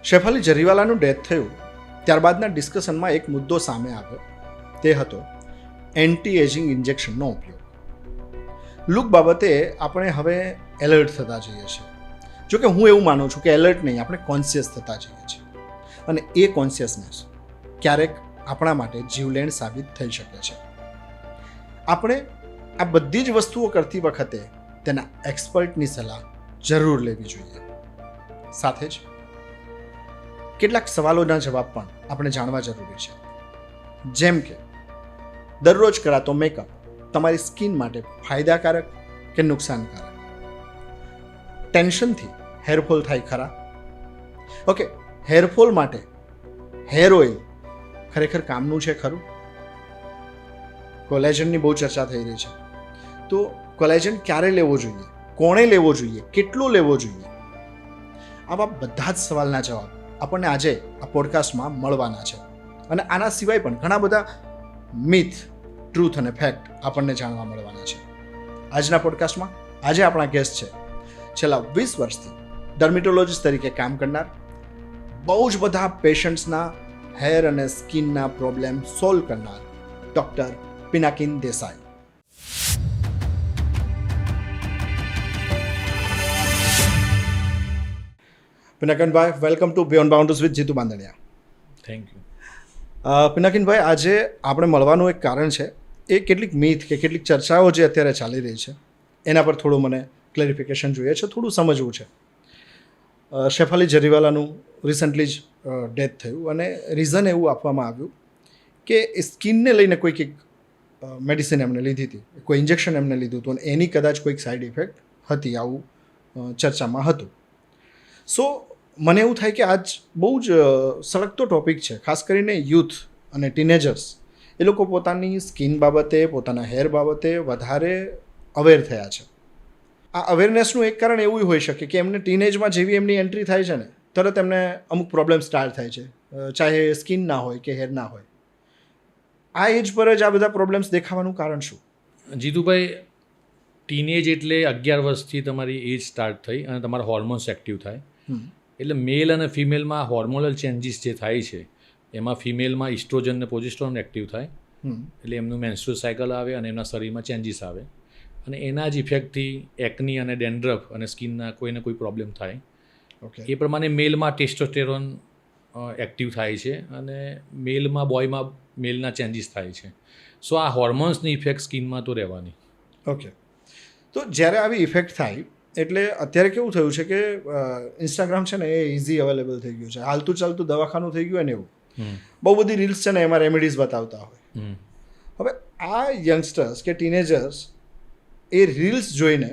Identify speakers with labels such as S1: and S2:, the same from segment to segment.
S1: Shefali જરીવાલાનું death થયું ત્યારબાદના ડિસ્કશનમાં એક મુદ્દો સામે આવ્યો, તે હતો એન્ટી એજિંગ ઇન્જેક્શનનો ઉપયોગ. લુક બાબતે આપણે હવે એલર્ટ થતા જઈએ છીએ. જોકે હું એવું માનું છું કે એલર્ટ નહીં, આપણે કોન્શિયસ થતા જઈએ છીએ, અને એ કોન્શિયસનેસ ક્યારેક આપણા માટે જીવલેણ સાબિત થઈ શકે છે. આપણે આ બધી જ વસ્તુઓ કરતી વખતે તેના એક્સપર્ટની સલાહ જરૂર લેવી જોઈએ. સાથે જ કેટલાક સવાલોના જવાબ પણ આપણે જાણવા જરૂરી છે. જેમ કે દરરોજ કરાતો મેકઅપ તમારી સ્કિન માટે ફાયદાકારક કે નુકસાનકારક? ટેન્શનથી હેરફોલ થાય ખરા? ઓકે, હેરફોલ માટે હેર ઓઇલ ખરેખર કામનું છે ખરું? કોલેજનની બહુ ચર્ચા થઈ રહી છે, તો કોલેજન ક્યારે લેવો જોઈએ, કોણે લેવો જોઈએ, કેટલું લેવો જોઈએ? આવા બધા જ સવાલના જવાબ આપણને આજે આ પોડકાસ્ટમાં મળવાના છે. અને આના સિવાય પણ ઘણા બધા મિથ, ટ્રુથ અને ફેક્ટ આપણને જાણવા મળવાના છે આજના પોડકાસ્ટમાં. આજે આપણા ગેસ્ટ છે છેલ્લા 20 વર્ષથી ડર્મેટોલોજીસ્ટ તરીકે કામ કરનાર, બહુ જ બધા પેશન્ટ્સના હેર અને સ્કિનના પ્રોબ્લેમ સોલ્વ કરનાર ડૉક્ટર પિનાકિન દેસાઈ. પિનાકિનભાઈ, welcome to beyond boundaries with Jitu Bandhaniya.
S2: Thank you.
S1: પિનાકિનભાઈ, આજે આપણે મળવાનું એક કારણ છે, એ કેટલીક મીથ કે કેટલીક ચર્ચાઓ જે અત્યારે ચાલી રહી છે એના પર થોડું મને ક્લેરિફિકેશન જોઈએ છે, થોડું સમજવું છે. શેફાલી જરીવાલાનું રિસન્ટલી જ ડેથ થયું અને રીઝન એવું આપવામાં આવ્યું કે સ્કિનને લઈને કોઈક એક મેડિસિન એમને લીધી હતી, કોઈ ઇન્જેક્શન એમને લીધું હતું અને એની કદાચ કોઈક સાઈડ ઇફેક્ટ હતી, આવું ચર્ચામાં હતું. સો મને એવું થાય કે આજ બહુ જ સળગતો ટોપિક છે, ખાસ કરીને યુથ અને ટીનેજર્સ. એ લોકો પોતાની સ્કિન બાબતે, પોતાના હેર બાબતે વધારે અવેર થયા છે. આ અવેરનેસનું એક કારણ એવું હોઈ શકે કે એમને ટીનેજમાં જેવી એમની એન્ટ્રી થાય છે ને, તરત એમને અમુક પ્રોબ્લેમ સ્ટાર્ટ થાય છે, ચાહે સ્કિન ના હોય કે હેર ના હોય. આ એજ પર જ આ બધા પ્રોબ્લેમ્સ દેખાવાનું કારણ શું?
S2: જીતુભાઈ, ટીનેજ એટલે 11 વર્ષથી તમારી એજ સ્ટાર્ટ થઈ અને તમારા હોર્મોન્સ એક્ટિવ થાય. એટલે મેલ અને ફિમેલમાં હોર્મોનલ ચેન્જીસ જે થાય છે એમાં ફિમેલમાં ઇસ્ટ્રોજન અને પ્રોજેસ્ટેરોન એક્ટિવ થાય, એટલે એમનું મેન્સ્ટ્રુઅલ સાયકલ આવે અને એમના શરીરમાં ચેન્જીસ આવે, અને એના જ ઇફેક્ટથી એકની અને ડેન્ડ્રફ અને સ્કિનના કોઈને કોઈ પ્રોબ્લેમ થાય.
S1: ઓકે.
S2: એ પ્રમાણે મેલમાં ટેસ્ટોસ્ટેરોન એક્ટિવ થાય છે અને બોયમાં મેલના ચેન્જીસ થાય છે. સો આ હોર્મોન્સની ઇફેક્ટ સ્કિનમાં તો રહેવાની.
S1: ઓકે. તો જ્યારે આવી ઇફેક્ટ થાય એટલે અત્યારે કેવું થયું છે કે ઇન્સ્ટાગ્રામ છે ને એ ઇઝી અવેલેબલ થઈ ગયું છે, હાલતું ચાલતું દવાખાનું થઈ ગયું ને એવું. બહુ બધી રીલ્સ છે ને એમાં રેમેડીઝ બતાવતા હોય. હવે આ યંગસ્ટર્સ કે ટીનેજર્સ એ રીલ્સ જોઈને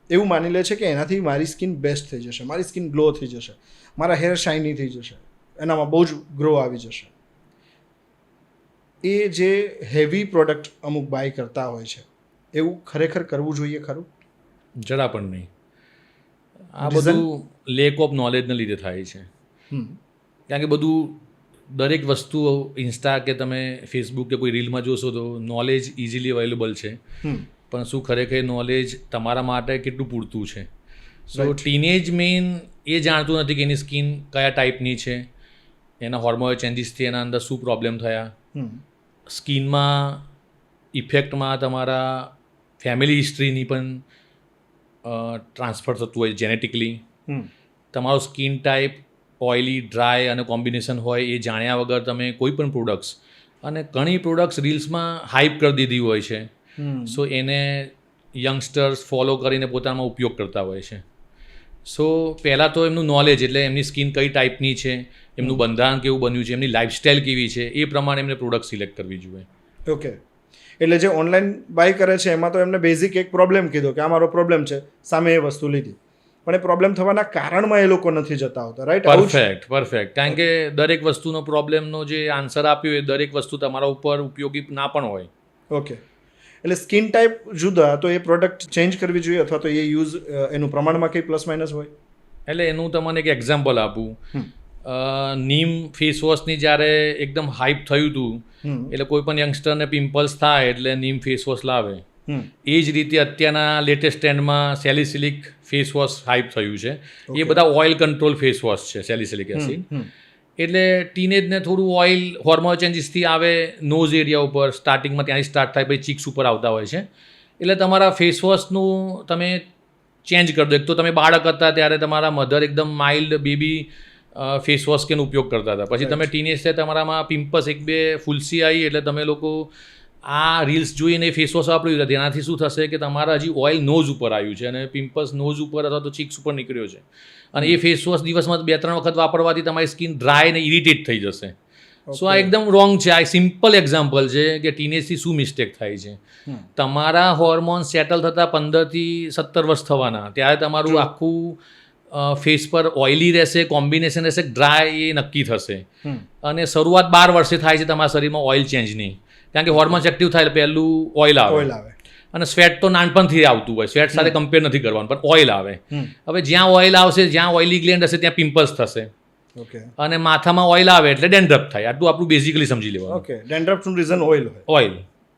S1: એવું માની લે છે કે એનાથી મારી સ્કિન બેસ્ટ થઈ જશે, મારી સ્કિન ગ્લો થઈ જશે, મારા હેર શાઇની થઈ જશે, એનામાં બહુ જ ગ્રો આવી જશે. એ જે હેવી પ્રોડક્ટ અમુક બાય કરતા હોય છે, એવું ખરેખર કરવું જોઈએ ખરું?
S2: જરા પણ નહીં. આ બધું લેક ઓફ નોલેજને લીધે થાય છે. કારણ કે બધું દરેક વસ્તુ ઇન્સ્ટા કે તમે ફેસબુક કે કોઈ રીલમાં જોશો તો નોલેજ ઇઝીલી અવેલેબલ છે, પણ શું ખરેખર નોલેજ તમારા માટે કેટલું પૂરતું છે? સો ટીનેજ મેઇન એ જાણતું નથી કે એની સ્કિન કયા ટાઈપની છે, એના હોર્મોનલ ચેન્જીસથી એના અંદર શું પ્રોબ્લેમ થયા, સ્કિનમાં ઇફેક્ટમાં તમારા ફેમિલી હિસ્ટ્રીની પણ ટ્રાન્સફર થતું હોય જેનેટિકલી. તમારો સ્કિન ટાઈપ ઓઇલી, ડ્રાય અને કોમ્બિનેશન હોય એ જાણ્યા વગર તમે કોઈ પણ પ્રોડક્ટ્સ, અને ઘણી પ્રોડક્ટ્સ રીલ્સમાં હાઇપ કરી દીધી હોય છે, સો એને યંગસ્ટર્સ ફોલો કરીને પોતાનામાં ઉપયોગ કરતા હોય છે. સો પહેલાં તો એમનું નોલેજ, એટલે એમની સ્કિન કઈ ટાઈપની છે, એમનું બંધારણ કેવું બન્યું છે, એમની લાઇફસ્ટાઈલ કેવી છે, એ પ્રમાણે એમને પ્રોડક્ટ સિલેક્ટ કરવી જોઈએ.
S1: ઓકે. એટલે જે ઓનલાઈન બાય કરે છે એમાં તો એમને બેઝિક એક પ્રોબ્લેમ કીધો કે આ મારો પ્રોબ્લેમ છે, સામે એ વસ્તુ લીધી, પણ એ પ્રોબ્લેમ થવાના કારણમાં એ લોકો નથી જતા હોતા, રાઈટ?
S2: પરફેક્ટ. કારણ કે દરેક વસ્તુનો પ્રોબ્લેમનો જે આન્સર આપ્યો એ દરેક વસ્તુ તમારા ઉપર ઉપયોગી ના પણ હોય.
S1: ઓકે. એટલે સ્કિન ટાઈપ જુદા, તો એ પ્રોડક્ટ ચેન્જ કરવી જોઈએ અથવા તો એ યુઝ એનું પ્રમાણમાં કંઈ પ્લસ માઇનસ હોય?
S2: એટલે એનું તમને એક એક્ઝામ્પલ આપું. નીમ ફેસ વોશની જ્યારે એકદમ હાઇપ થયું હતું, એટલે કોઈ પણ યંગસ્ટરને પિમ્પલ્સ થાય એટલે નીમ ફેસ વોશ લાવે. એ જ રીતે અત્યારના લેટેસ્ટ ટ્રેન્ડમાં સેલિસિલિક ફેસ વોશ હાઇપ થયું છે. એ બધા ઓઇલ કંટ્રોલ ફેસ વોશ છે સેલિસિલિક એસિડ. એટલે ટીનેજને થોડું ઓઇલ હોર્મોન ચેન્જીસથી આવે નોઝ એરિયા ઉપર, સ્ટાર્ટિંગમાં ત્યાંથી સ્ટાર્ટ થાય, પછી ચીક્સ ઉપર આવતા હોય છે. એટલે તમારા ફેસ વોશનું તમે ચેન્જ કરી દો. એક તો તમે બાળક હતા ત્યારે તમારા મધર એકદમ માઇલ્ડ બેબી ફેસ વોશ કેનો ઉપયોગ કરતા હતા, પછી તમે ટીનેજ છે તમારામાં પિમ્પલ્સ 1-2 ફૂલસી આવી એટલે તમે લોકો આ રીલ્સ જોઈને ફેસ વોશ વાપર્યું હતું. એનાથી શું થશે કે તમારા હજી ઓઇલ નોઝ ઉપર આવ્યું છે અને પિમ્પલ્સ નોઝ ઉપર અથવા તો ચીક્સ ઉપર નીકળ્યો છે, અને એ ફેસ વોશ દિવસમાં 2-3 વખત વાપરવાથી તમારી સ્કિન ડ્રાય ને ઇરિટેટ થઈ જશે. સો આ એકદમ રોંગ છે. આ સિમ્પલ એક્ઝામ્પલ છે કે ટીનેજથી શું મિસ્ટેક થાય છે. તમારા હોર્મોન સેટલ થતાં 15 થી 17 વર્ષ થવાના, ત્યારે તમારું આખું ફેસ પર ઓઇલી રહેશે, કોમ્બિનેશન રહેશે, ડ્રાય એ નક્કી થશે. અને શરૂઆત 12 વર્ષે થાય છે તમારા શરીરમાં ઓઇલ ચેન્જની, કારણ કે હોર્મોન્સ એક્ટિવ થાય એટલે પહેલું ઓઇલ આવે. અને સ્વેટ તો નાનપણથી આવતું હોય, સ્વેટ સાથે કમ્પેર નથી કરવાનું, પણ ઓઇલ આવે. હવે જ્યાં ઓઇલ આવશે, જ્યાં ઓઇલી ગ્લેન્ડ હશે ત્યાં પિમ્પલ્સ થશે. અને માથામાં ઓઇલ આવે એટલે ડેન્ડ્રફ થાય. આટલું આપણું બેઝિકલી સમજી લેવાનું.
S1: ડેન્ડ્રફનું રીઝન ઓઇલ હોય.
S2: ઓઇલ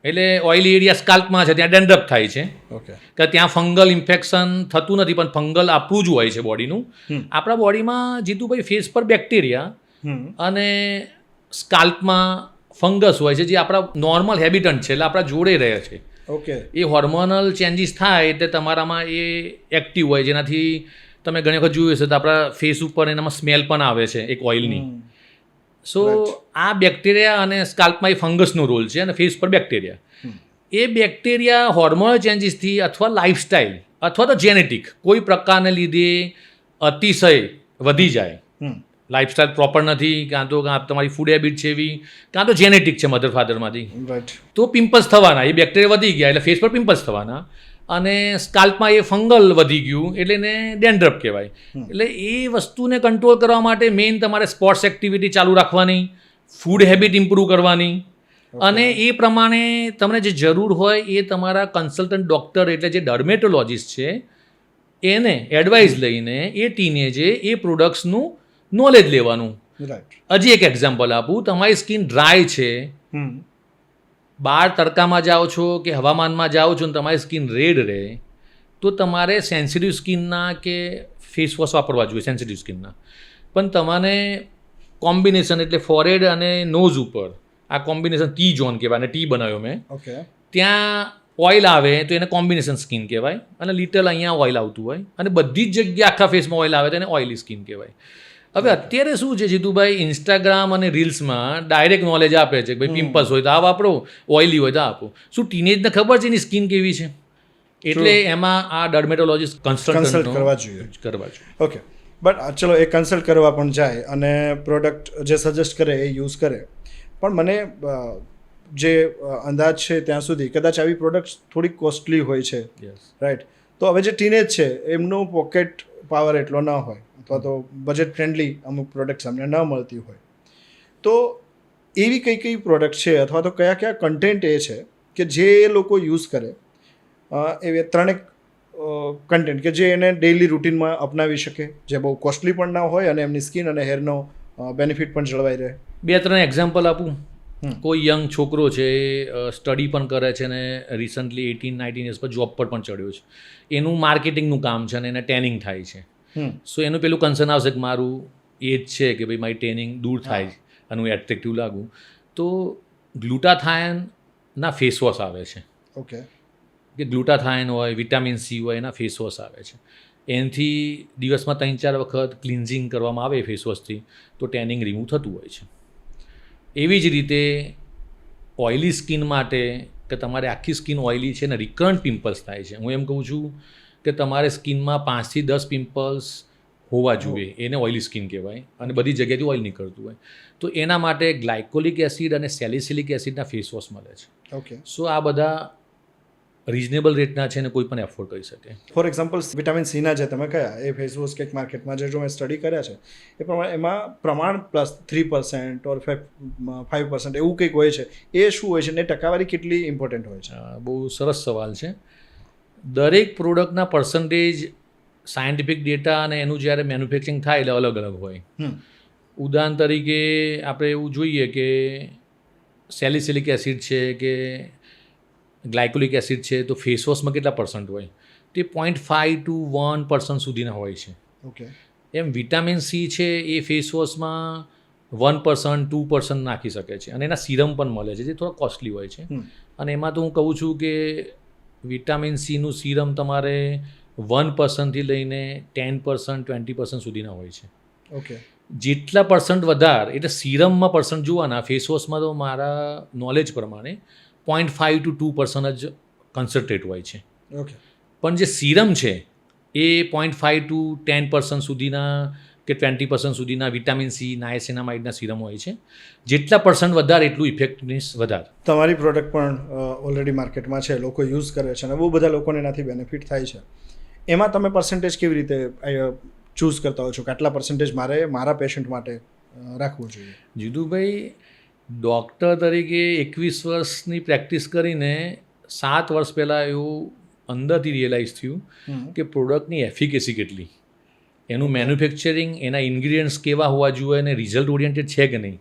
S2: એટલે ઓઇલી એરિયા સ્કાલ્પમાં છે ત્યાં ડેન્ડ્રફ થાય છે. કે ત્યાં ફંગલ ઇન્ફેક્શન થતું નથી, પણ ફંગલ આપણું જ હોય છે બોડીનું. આપણા બોડીમાં જીતુભાઈ ફેસ પર બેક્ટેરિયા અને સ્કાલ્પમાં ફંગસ હોય છે, જે આપણા નોર્મલ હેબિટન્ટ છે, એટલે આપણા જોડે રહે છે. એ હોર્મોનલ ચેન્જીસ થાય એટલે તમારામાં એ એક્ટિવ હોય, જેનાથી તમે ઘણી વખત જોયું હશે તો આપણા ફેસ ઉપર એનામાં સ્મેલ પણ આવે છે એક ઓઇલની. સો આ બેક્ટેરિયા અને સ્કાલ્પમાં એ ફંગસનો રોલ છે, અને ફેસ પર બેક્ટેરિયા. એ બેક્ટેરિયા હોર્મોનલ ચેન્જીસથી અથવા લાઇફસ્ટાઇલ અથવા તો જેનેટિક કોઈ પ્રકારને લીધે અતિશય વધી જાય, લાઇફસ્ટાઇલ પ્રોપર નથી, કાં તો તમારી ફૂડ હેબિટ છે એવી, કાં તો જેનેટિક છે મધર ફાધરમાંથી, તો પિમ્પલ્સ થવાના. એ બેક્ટેરિયા વધી ગયા એટલે ફેસ પર પિમ્પલ્સ થવાના, અને સ્કાલ્પમાં એ ફંગલ વધી ગયું એટલે એને ડેન્ડ્રફ કહેવાય. એટલે એ વસ્તુને કંટ્રોલ કરવા માટે મેઇન તમારે સ્પોર્ટ્સ એક્ટિવિટી ચાલુ રાખવાની, ફૂડ હેબિટ ઇમ્પ્રૂવ કરવાની, અને એ પ્રમાણે તમને જે જરૂર હોય એ તમારા કન્સલ્ટન્ટ ડૉક્ટર એટલે જે ડર્મેટોલોજીસ્ટ છે એને એડવાઇસ લઈને એ ટીનેજે એ પ્રોડક્ટ્સનું નોલેજ લેવાનું. હજી એક એક્ઝામ્પલ આપું. તમારી સ્કિન ડ્રાય છે, બહાર તડકામાં જાઓ છો કે હવામાનમાં જાઓ છો ને તમારી સ્કિન રેડ રહે, તો તમારે સેન્સિટિવ સ્કિનના કે ફેસ વોશ વાપરવા જોઈએ સેન્સિટિવ સ્કિનના. પણ તમને કોમ્બિનેશન એટલે ફોરેડ અને નોઝ ઉપર આ કોમ્બિનેશન ટી ઝોન કહેવાય, અને ટી બનાવ્યો મેં, ત્યાં ઓઇલ આવે તો એને કોમ્બિનેશન સ્કિન કહેવાય, અને લિટલ અહીંયા ઓઇલ આવતું હોય, અને બધી જ જગ્યાએ આખા ફેસમાં ઓઇલ આવે તો એને ઓઇલી સ્કિન કહેવાય. હવે અત્યારે શું છે જીતુભાઈ, ઇન્સ્ટાગ્રામ અને રીલ્સમાં ડાયરેક્ટ નોલેજ આપે છે કે ભાઈ પિમ્પલ્સ હોય તો આ વાપરો, ઓઇલી હોય તો આપો. શું ટીનેજને ખબર છે એની સ્કિન કેવી છે? એટલે એમાં આ ડર્મેટોલોજીસ્ટ કન્સલ્ટ કરવા જોઈએ.
S1: ઓકે, બટ ચલો એ કન્સલ્ટ કરવા પણ જાય અને પ્રોડક્ટ જે સજેસ્ટ કરે એ યુઝ કરે, પણ મને જે અંદાજ છે ત્યાં સુધી કદાચ આવી પ્રોડક્ટ્સ થોડી કોસ્ટલી હોય છે, રાઈટ? તો હવે જે ટીનેજ છે એમનો પોકેટ પાવર એટલો ન હોય, અથવા તો બજેટ ફ્રેન્ડલી અમુક પ્રોડક્ટ્સ અમને ન મળતી હોય, તો એવી કઈ પ્રોડક્ટ છે અથવા તો કયા કન્ટેન્ટ એ છે કે જે એ લોકો યુઝ કરે, એવી 3 કન્ટેન્ટ કે જે એને ડેઇલી રૂટીનમાં અપનાવી શકે, જે બહુ કોસ્ટલી પણ ના હોય અને એમની સ્કિન અને હેરનો બેનિફિટ પણ જળવાઈ રહે.
S2: 2-3 એક્ઝામ્પલ આપું. કોઈ યંગ છોકરો છે, સ્ટડી પણ કરે છે અને રિસન્ટલી 18-19 યર્સ પર જોબ પર પણ ચડ્યો છે, એનું માર્કેટિંગનું કામ છે અને એને ટેનિંગ થાય છે. સો એનું પેલું કન્સર્ન આવશે કે મારું એજ છે કે ભાઈ મારી ટેનિંગ દૂર થાય અને હું એટ્રેક્ટિવ લાગું, તો ગ્લુટાથાયનના ફેસ વોશ આવે છે.
S1: ઓકે,
S2: કે ગ્લુટાથાયન હોય, વિટામિન સી હોય, એના ફેસ વોશ આવે છે. એનાથી દિવસમાં 3-4 વખત ક્લિન્ઝિંગ કરવામાં આવે ફેસ વોશથી તો ટેનિંગ રિમૂવ થતું હોય છે. એવી જ રીતે ઓઇલી સ્કિન માટે કે તમારે આખી સ્કિન ઓઇલી છે ને રિકરન્ટ પિમ્પલ્સ થાય છે, હું એમ કહું છું કે તમારે સ્કિનમાં 5 થી 10 પિમ્પલ્સ હોવા જોઈએ, એને ઓઇલી સ્કિન કહેવાય, અને બધી જગ્યાએથી ઓઇલ નીકળતું હોય. તો એના માટે ગ્લાયકોલિક એસિડ અને સેલિસિલિક એસિડના ફેસ વોશ મળે છે.
S1: ઓકે,
S2: સો આ બધા રિઝનેબલ રેટના છે ને કોઈ પણ એફોર્ડ કરી શકે.
S1: ફોર એક્ઝામ્પલ વિટામિન સીના જે તમે કયા એ ફેસ વોશ કંઈક માર્કેટમાં જે જો મેં સ્ટડી કર્યા છે એ પ્રમાણે એમાં પ્રમાણ પ્લસ 3% ઓર 5% એવું કંઈક હોય છે. એ શું હોય છે ને ટકાવારી કેટલી ઇમ્પોર્ટન્ટ હોય છે?
S2: બહુ સરસ સવાલ છે. દરેક પ્રોડક્ટના પર્સન્ટેજ સાયન્ટિફિક ડેટા અને એનું જ્યારે મેન્યુફેક્ચરિંગ થાય એટલે અલગ અલગ હોય. ઉદાહરણ તરીકે આપણે એવું જોઈએ કે સેલિસિલિક એસિડ છે કે ગ્લાયકોલિક એસિડ છે તો ફેસ વોશમાં કેટલા પર્સન્ટ હોય? તે 0.5 to 1% સુધીના હોય છે.
S1: ઓકે.
S2: એમ વિટામિન સી છે એ ફેસ વોશમાં 1% 2% નાખી શકે છે અને એના સિરમ પણ મળે છે જે થોડા કોસ્ટલી હોય છે. અને એમાં તો હું કહું છું કે વિટામિન સીનું સિરમ તમારે 1% થી લઈને 10% 20% સુધીના હોય છે.
S1: ઓકે.
S2: જેટલા પર્સન્ટ વધારે એટલે સિરમમાં પર્સન્ટ જોવાના, ફેસ વોશમાં તો મારા નોલેજ પ્રમાણે 0.5 to 2% જ કન્સન્ટ્રેટ હોય છે.
S1: ઓકે.
S2: પણ જે સિરમ છે એ 0.5 to 10% સુધીના કે 20% સુધીના વિટામિન સી નાયસિનામાઇડના સિરમ હોય છે. જેટલા પર્સન્ટ વધારે એટલું ઇફેક્ટિવનેસ વધારે.
S1: તમારી પ્રોડક્ટ પણ ઓલરેડી માર્કેટમાં છે, લોકો યુઝ કરે છે અને બહુ બધા લોકોને એનાથી બેનિફિટ થાય છે. એમાં તમે પર્સન્ટેજ કેવી રીતે ચૂઝ કરતા હો છો કે આટલા પર્સન્ટેજ મારે મારા પેશન્ટ માટે રાખવું જોઈએ?
S2: જીતુભાઈ, ડૉક્ટર તરીકે 21 વર્ષની પ્રેક્ટિસ કરીને 7 વર્ષ પહેલાં એવું અંદરથી રિયલાઇઝ થયું કે પ્રોડક્ટની એફિકેસી કેટલી, એનું મેન્યુફેક્ચરિંગ, એના ઇન્ગ્રીડિયન્ટ્સ કેવા હોવા જોઈએ અને રિઝલ્ટ ઓરિએન્ટેડ છે કે નહીં.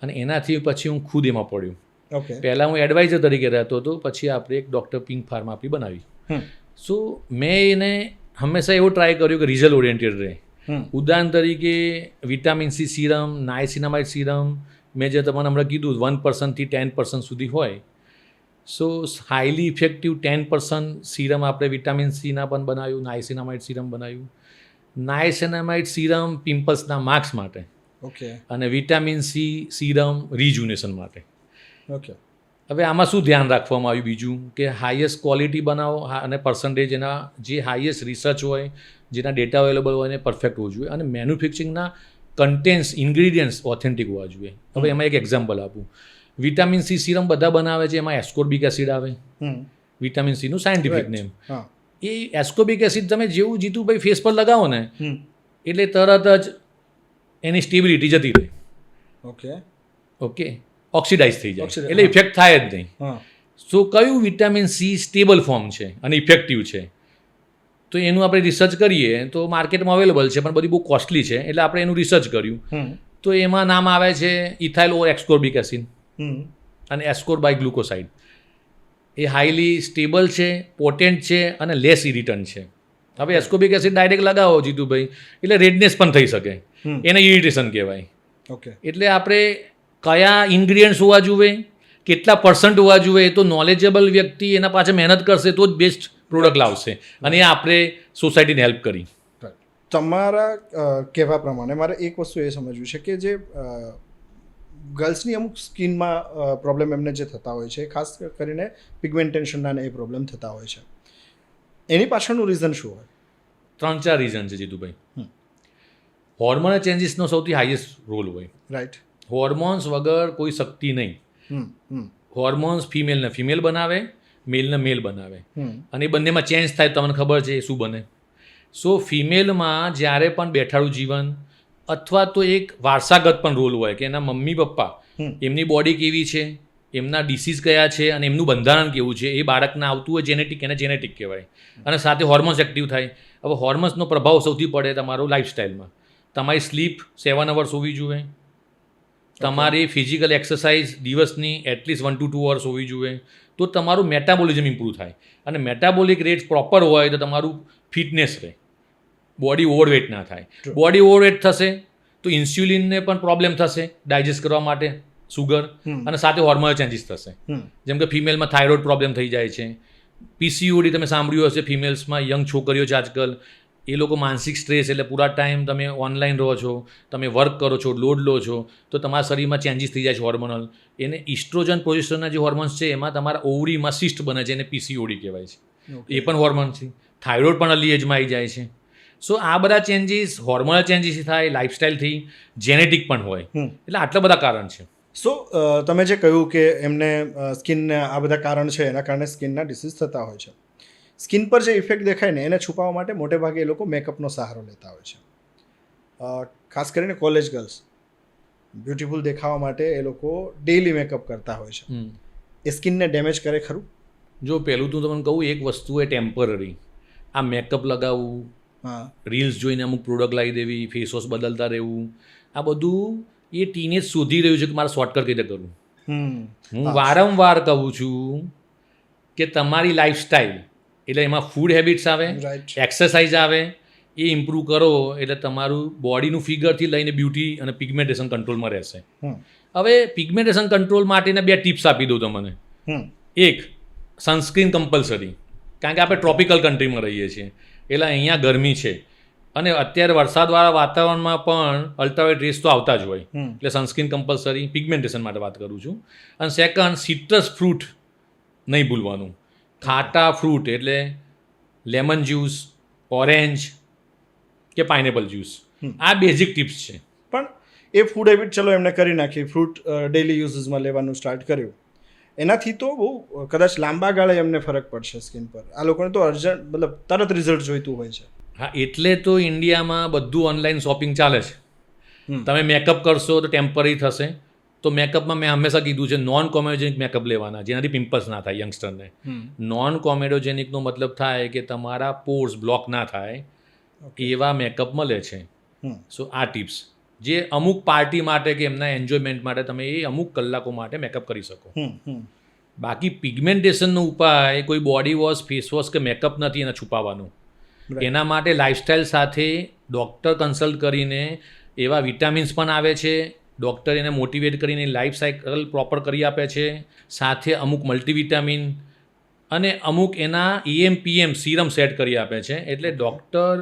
S2: અને એનાથી પછી હું ખુદ એમાં પડ્યો.
S1: ઓકે.
S2: પહેલાં હું એડવાઇઝર તરીકે રહેતો હતો, પછી આપણે એક ડૉક્ટર પિંક ફાર્મા આપણી બનાવી. સો મેં એને હંમેશા એવો ટ્રાય કર્યો કે રિઝલ્ટ ઓરિએન્ટેડ રહે. ઉદાહરણ તરીકે વિટામિન સી સિરમ, નાયસિનામાઇડ સિરમ, મેં જે તમને હમણાં કીધું 1% થી 10% સુધી હોય. સો હાઈલી ઇફેક્ટિવ 10% સિરમ આપણે વિટામિન સીના પણ બનાવ્યું, નાયસિનામાઇડ સિરમ બનાવ્યું. નાયસિનામાઇડ સિરમ પિમ્પલ્સના માર્ક્સ માટે.
S1: ઓકે.
S2: અને વિટામિન સી સિરમ રિજુનેશન માટે.
S1: ઓકે.
S2: હવે આમાં શું ધ્યાન રાખવામાં આવ્યું બીજું કે હાઈએસ્ટ ક્વોલિટી બનાવો અને પર્સન્ટેજ એના જે હાઈએસ્ટ રિસર્ચ હોય, જેના ડેટા અવેલેબલ હોય એને પરફેક્ટ હોવું જોઈએ અને મેન્યુફેક્ચરિંગના કન્ટેન્ટ્સ, ઇન્ગ્રીડિયન્ટ્સ ઓથેન્ટિક હોવા જોઈએ. હવે એમાં એક એક્ઝામ્પલ આપું. વિટામિન સી સિરમ બધા બનાવે છે, એમાં એસ્કોર્બિક એસિડ આવે, વિટામિન સીનું સાયન્ટિફિક નેમ. એ એસ્કોર્બિક એસિડ તમે જેવું જીતુભાઈ ફેસ પર લગાવો ને એટલે તરત જ એની સ્ટેબિલિટી જતી રહે.
S1: ઓકે.
S2: ઓકે, ઓક્સિડાઇઝ થઈ જાય એટલે ઇફેક્ટ થાય જ નહીં. સો કયું વિટામિન સી સ્ટેબલ ફોર્મ છે અને ઇફેક્ટિવ છે, તો એનું આપણે રિસર્ચ કરીએ તો માર્કેટમાં અવેલેબલ છે પણ બધી બહુ કોસ્ટલી છે, એટલે આપણે એનું રિસર્ચ કર્યું. તો એમાં નામ આવે છે ઇથાઇલ ઓર એસ્કોર્બિક એસિડ અને એસ્કોર્બાઇક ગ્લુકોસાઇડ. એ હાઈલી સ્ટેબલ છે, પોટેન્ટ છે અને લેસ ઇરિટન્ટ છે. હવે એસ્કોર્બિક એસિડ ડાયરેક્ટ લગાવો જીતુભાઈ એટલે રેડનેસ પણ થઈ શકે, એને ઇરિટેશન કહેવાય.
S1: ઓકે.
S2: એટલે આપણે કયા ઇન્ગ્રીડિયન્ટ્સ હોવા જોઈએ, કેટલા પર્સન્ટ હોવા જોઈએ, તો નોલેજેબલ વ્યક્તિ એના પાછળ મહેનત કરશે તો જ બેસ્ટ પ્રોડક્ટ લાવશે અને એ આપણે સોસાયટીને હેલ્પ કરી.
S1: તમારા કહેવા પ્રમાણે મારે એક વસ્તુ એ સમજવું છે કે જે ગર્લ્સની અમુક સ્કિનમાં પ્રોબ્લેમ એમને જે થતા હોય છે, ખાસ કરીને પિગમેન્ટેશનના એ પ્રોબ્લેમ થતા હોય છે, એની પાછળનું રીઝન શું હોય?
S2: 3-4 રીઝન છે જીતુભાઈ. હોર્મોનલ ચેન્જીસનો સૌથી હાઈએસ્ટ રોલ હોય.
S1: રાઈટ.
S2: હોર્મોન્સ વગર કોઈ શક્તિ નહીં. હોર્મોન્સ ફિમેલને ફિમેલ બનાવે, મેલને મેલ બનાવે અને એ બંનેમાં ચેન્જ થાય તમને ખબર છે એ શું બને. સો ફિમેલમાં જ્યારે પણ બેઠાડું જીવન અથવા તો એક વારસાગત પણ રોલ હોય કે એના મમ્મી પપ્પા એમની બોડી કેવી છે, એમના ડિસીઝ કયા છે અને એમનું બંધારણ કેવું છે, એ બાળકને આવતું હોય જેનેટિક, એને જેનેટિક કહેવાય. અને સાથે હોર્મોન્સ એક્ટિવ થાય. હવે હોર્મોન્સનો પ્રભાવ સૌથી પડે તમારો લાઈફસ્ટાઈલમાં. તમારી સ્લીપ 7 અવર્સ હોવી જોઈએ, તમારી ફિઝિકલ એક્સરસાઇઝ દિવસની એટલીસ્ટ 1 to 2 અવર્સ હોવી જોઈએ, તો તમારું મેટાબોલિઝમ ઇમ્પ્રૂવ થાય. અને મેટાબોલિક રેટ પ્રોપર હોય તો તમારું ફિટનેસ રહે, બોડી ઓવરવેટ ના થાય. બોડી ઓવરવેટ થશે તો ઇન્સ્યુલિનને પણ પ્રોબ્લેમ થશે ડાયજેસ્ટ કરવા માટે, સુગર, અને સાથે હોર્મોનલ ચેન્જીસ થશે. જેમ કે ફિમેલમાં થાઇરોઇડ પ્રોબ્લેમ થઈ જાય છે, પીસીઓડી તમે સાંભળ્યું હશે ફિમેલ્સમાં, યંગ છોકરીઓ છે આજકાલ, એ લોકો માનસિક સ્ટ્રેસ એટલે પૂરા ટાઈમ તમે ઓનલાઈન રહો છો, તમે વર્ક કરો છો, લોડ લો છો, તો તમારા શરીરમાં ચેન્જીસ થઈ જાય છે હોર્મોનલ. એને ઇસ્ટ્રોજન પ્રોજેસ્ટરના જે હોર્મોન્સ છે એમાં તમારા ઓવરીમાં સિસ્ટ બને છે, એને પીસીઓડી કહેવાય છે. એ પણ હોર્મોન છે. થાઇરોઇડ પણ અર્લી એજમાં આવી જાય છે. સો આ બધા ચેન્જીસ હોર્મોનલ ચેન્જીસ થાય, લાઇફસ્ટાઇલથી, જેનેટિક પણ હોય, એટલે આટલા બધા કારણ છે.
S1: સો તમે જે કહ્યું કે એમને સ્કિનને આ બધા કારણ છે, એના કારણે સ્કિનના ડિસીઝ થતા હોય છે. સ્કિન પર જે ઇફેક્ટ દેખાય ને એને છુપાવવા માટે મોટે ભાગે એ લોકો મેકઅપનો સહારો લેતા હોય છે. ખાસ કરીને કોલેજ ગર્લ્સ બ્યુટીફુલ દેખાવા માટે એ લોકો ડેઇલી મેકઅપ કરતા હોય છે. એ સ્કિનને ડેમેજ કરે ખરું?
S2: જો પહેલું તો તમને કહું, એક વસ્તુ એ ટેમ્પરરી, આ મેકઅપ લગાવવું, રીલ્સ જોઈને અમુક પ્રોડક્ટ લાવી દેવી, ફેસ વોશ બદલતા રહેવું, આ બધું એ ટીનેજ શોધી રહ્યું છે કે મારે શોર્ટકટ કઈ રીતે કરવું. હું વારંવાર કહું છું કે તમારી લાઈફસ્ટાઈલ એટલે એમાં ફૂડ હેબિટ્સ આવે,
S1: રાઈટ.
S2: એક્સરસાઇઝ આવે, એ ઇમ્પ્રૂવ કરો એટલે તમારું બોડીનું ફિગરથી લઈને બ્યુટી અને પિગમેન્ટેશન કંટ્રોલમાં રહેશે. હવે પિગમેન્ટેશન કંટ્રોલ માટેના 2 ટિપ્સ આપી દઉં તમને. એક, સનસ્ક્રીન કમ્પલસરી, કારણ કે આપણે ટ્રોપિકલ કન્ટ્રીમાં રહીએ છીએ એટલે અહીંયા ગરમી છે અને અત્યારે વરસાદવાળા વાતાવરણમાં પણ અલ્ટ્રાવાયોલેટ રેસ તો આવતા જ હોય, એટલે સનસ્ક્રીન કમ્પલસરી. પિગમેન્ટેશન માટે વાત કરું છું. અને સેકન્ડ, સિટ્રસ ફ્રૂટ નહીં ભૂલવાનું. ખાટા ફ્રૂટ એટલે લેમન જ્યુસ, ઓરેન્જ કે પાઇનેપલ જ્યુસ, આ બેઝિક ટિપ્સ છે.
S1: પણ એ ફૂડ હેબિટ ચલો એમને કરી નાખી, ફ્રૂટ ડેલી યુઝીસમાં લેવાનું સ્ટાર્ટ કર્યું, એનાથી તો બહુ કદાચ લાંબા ગાળે એમને ફરક પડશે સ્કિન પર. આ લોકોને તો અર્જન્ટ મતલબ તરત રિઝલ્ટ જોઈતું હોય છે.
S2: હા, એટલે તો ઇન્ડિયામાં બધું ઓનલાઈન શોપિંગ ચાલે છે. તમે મેકઅપ કરશો તો ટેમ્પરરી થશે. તો મેકઅપમાં મેં હંમેશા કીધું છે નોન કોમેડોજેનિક મેકઅપ લેવાના, જેનાથી પિમ્પલ્સ ના થાય યંગસ્ટરને. નોન કોમેડોજેનિકનો મતલબ થાય કે તમારા પોર્સ બ્લોક ના થાય એવા મેકઅપ મળે છે. સો આ ટિપ્સ જે અમુક પાર્ટી માટે કે એમના એન્જોયમેન્ટ માટે તમે એ અમુક કલાકો માટે મેકઅપ કરી શકો. બાકી પિગમેન્ટેશનનો ઉપાય કોઈ બોડી વોશ, ફેસ વોશ કે મેકઅપ નથી એને છુપાવવાનું. એના માટે લાઇફસ્ટાઈલ સાથે ડૉક્ટર કન્સલ્ટ કરીને એવા વિટામિન્સ પણ આવે છે, ડૉક્ટર એને મોટિવેટ કરીને લાઈફ સાયકલ પ્રોપર કરી આપે છે, સાથે અમુક મલ્ટીવિટામિન અને અમુક એના EM/PM સીરમ સેટ કરી આપે છે. એટલે ડૉક્ટર,